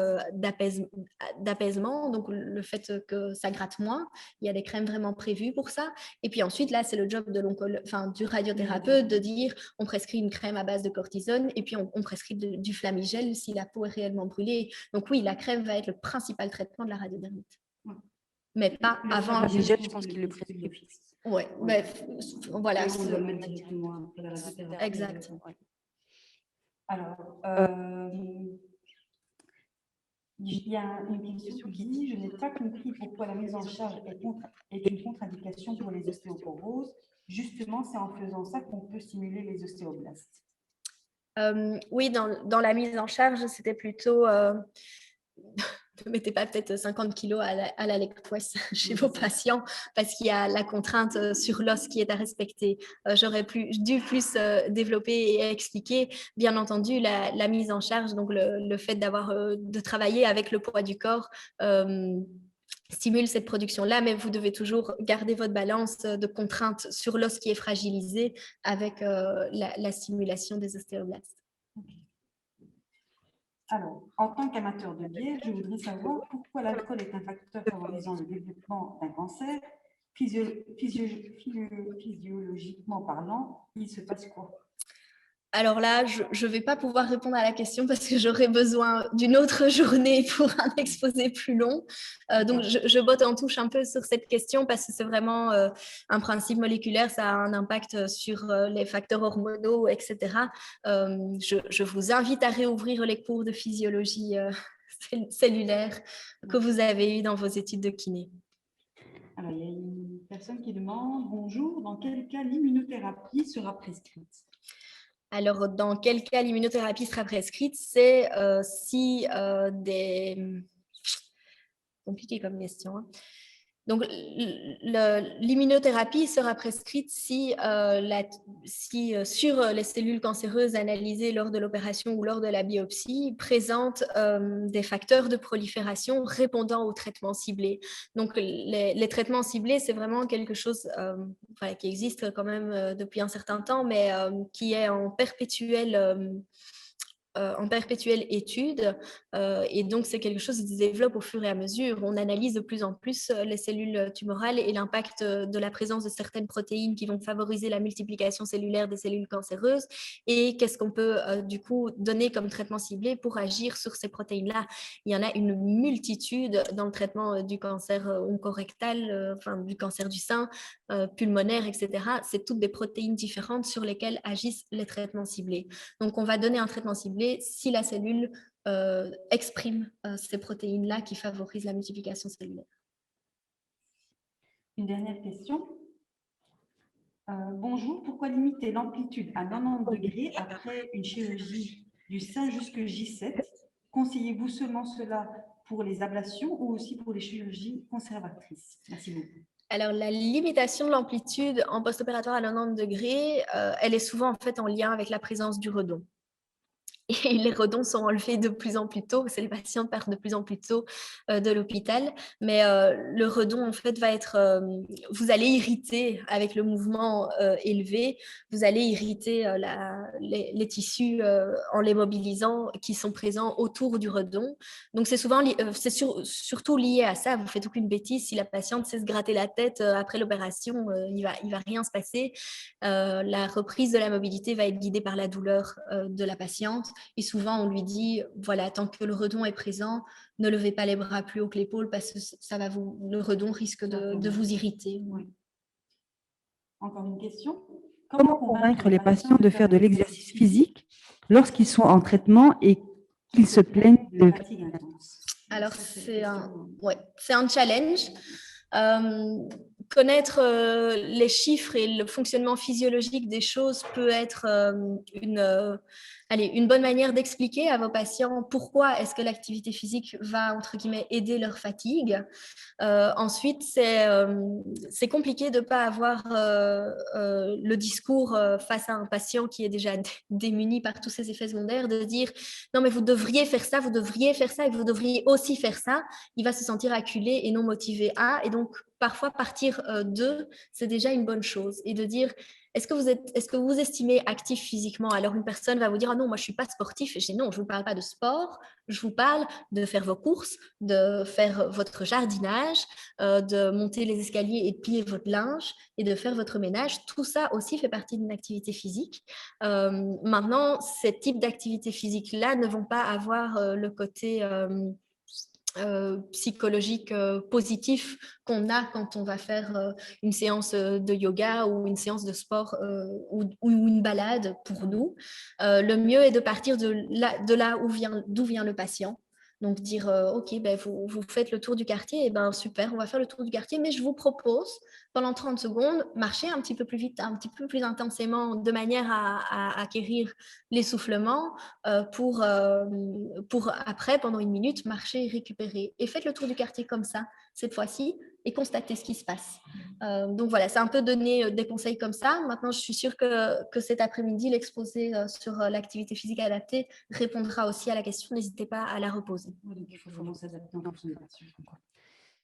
d'apaisement. Donc, le fait que ça gratte moins, il y a des crèmes vraiment prévues pour ça. Et puis ensuite, là, c'est le job de du radiothérapeute de dire on prescrit une crème à base de cortisone et puis on prescrit du flamigel si la peau est réellement brûlée. Donc oui, la crème va être le principal traitement de la radiodermite. Mais pas avant. Le flamigel, je pense qu'il le prescrit. Oui, mais voilà. On doit le mettre directement après la radiothérapie. Exact. Alors, il y a une question qui dit « Je n'ai pas compris pourquoi la mise en charge est une contre-indication pour les ostéoporoses. Justement, c'est en faisant ça qu'on peut stimuler les ostéoblastes. » Oui, dans la mise en charge, c'était plutôt… ne mettez pas peut-être 50 kilos à la leg press chez vos patients parce qu'il y a la contrainte sur l'os qui est à respecter. J'aurais dû plus développer et expliquer, bien entendu, la mise en charge, donc le fait de travailler avec le poids du corps stimule cette production-là, mais vous devez toujours garder votre balance de contrainte sur l'os qui est fragilisé avec la stimulation des ostéoblastes. Alors, en tant qu'amateur de bière, je voudrais savoir pourquoi l'alcool est un facteur favorisant le développement d'un cancer. Physiologiquement parlant, il se passe quoi? Alors là, je ne vais pas pouvoir répondre à la question parce que j'aurai besoin d'une autre journée pour un exposé plus long. Donc, je botte en touche un peu sur cette question parce que c'est vraiment un principe moléculaire, ça a un impact sur les facteurs hormonaux, etc. Je vous invite à réouvrir les cours de physiologie cellulaire que vous avez eu dans vos études de kiné. Alors, il y a une personne qui demande « Bonjour, dans quel cas l'immunothérapie sera prescrite ?» Alors, dans quel cas l'immunothérapie sera prescrite? C'est si des… Compliqué comme question. Hein. Donc, l'immunothérapie sera prescrite si sur les cellules cancéreuses analysées lors de l'opération ou lors de la biopsie présentent des facteurs de prolifération répondant aux traitements ciblés. Donc, les traitements ciblés, c'est vraiment quelque chose qui existe quand même depuis un certain temps, mais qui est en perpétuelle étude et donc c'est quelque chose qui se développe au fur et à mesure. On analyse de plus en plus les cellules tumorales et l'impact de la présence de certaines protéines qui vont favoriser la multiplication cellulaire des cellules cancéreuses et qu'est-ce qu'on peut du coup donner comme traitement ciblé pour agir sur ces protéines-là. Il y en a une multitude dans le traitement du cancer oncorectal, du cancer du sein, pulmonaire, etc. C'est toutes des protéines différentes sur lesquelles agissent les traitements ciblés. Donc, on va donner un traitement ciblé si la cellule exprime ces protéines-là qui favorisent la multiplication cellulaire. Une dernière question. Bonjour, pourquoi limiter l'amplitude à 90 degrés après une chirurgie du sein jusque J7? Conseillez-vous seulement cela pour les ablations ou aussi pour les chirurgies conservatrices? Merci beaucoup. Alors, la limitation de l'amplitude en post-opératoire à 90 degrés, elle est souvent en fait en lien avec la présence du redon. et les redons sont enlevés de plus en plus tôt, c'est les patients partent de plus en plus tôt de l'hôpital, mais le redon en fait va être, vous allez irriter avec le mouvement élevé, vous allez irriter les tissus en les mobilisant qui sont présents autour du redon. Donc c'est souvent, surtout lié à ça, vous faites aucune bêtise, si la patiente sait se gratter la tête après l'opération, il va rien se passer. La reprise de la mobilité va être guidée par la douleur de la patiente. Et souvent, on lui dit, voilà, tant que le redon est présent, ne levez pas les bras plus haut que l'épaule parce que le redon risque de vous irriter. Oui. Encore une question. Comment convaincre les patients de faire de l'exercice physique lorsqu'ils sont en traitement et qu'ils se plaignent de fatigue intense? Alors, c'est un challenge. Connaître les chiffres et le fonctionnement physiologique des choses peut être une bonne manière d'expliquer à vos patients pourquoi est-ce que l'activité physique va, entre guillemets, aider leur fatigue. Ensuite, c'est compliqué de ne pas avoir le discours face à un patient qui est déjà démuni par tous ces effets secondaires, de dire non mais vous devriez faire ça, vous devriez faire ça et vous devriez aussi faire ça. Il va se sentir acculé et non motivé à, et donc parfois partir de, c'est déjà une bonne chose, et de dire est-ce que vous estimez actif physiquement? Alors une personne va vous dire ah non, moi je suis pas sportif, et je dis non, je vous parle pas de sport, je vous parle de faire vos courses, de faire votre jardinage, de monter les escaliers et de plier votre linge et de faire votre ménage. Tout ça aussi fait partie d'une activité physique. Maintenant, ces types d'activités physiques-là ne vont pas avoir le côté psychologique positif qu'on a quand on va faire une séance de yoga ou une séance de sport ou une balade pour nous. Le mieux est de partir de là d'où vient le patient. Donc dire, ok, ben vous faites le tour du quartier, et ben super, on va faire le tour du quartier, mais je vous propose pendant 30 secondes, marcher un petit peu plus vite, un petit peu plus intensément, de manière à acquérir l'essoufflement pour après, pendant 1 minute, marcher et récupérer. Et faites le tour du quartier comme ça, cette fois-ci, et constatez ce qui se passe. Donc voilà, c'est un peu donner des conseils comme ça. Maintenant, je suis sûre que cet après-midi, l'exposé sur l'activité physique adaptée répondra aussi à la question. N'hésitez pas à la reposer. Donc, il faut vraiment s'adapter en fonction des patients.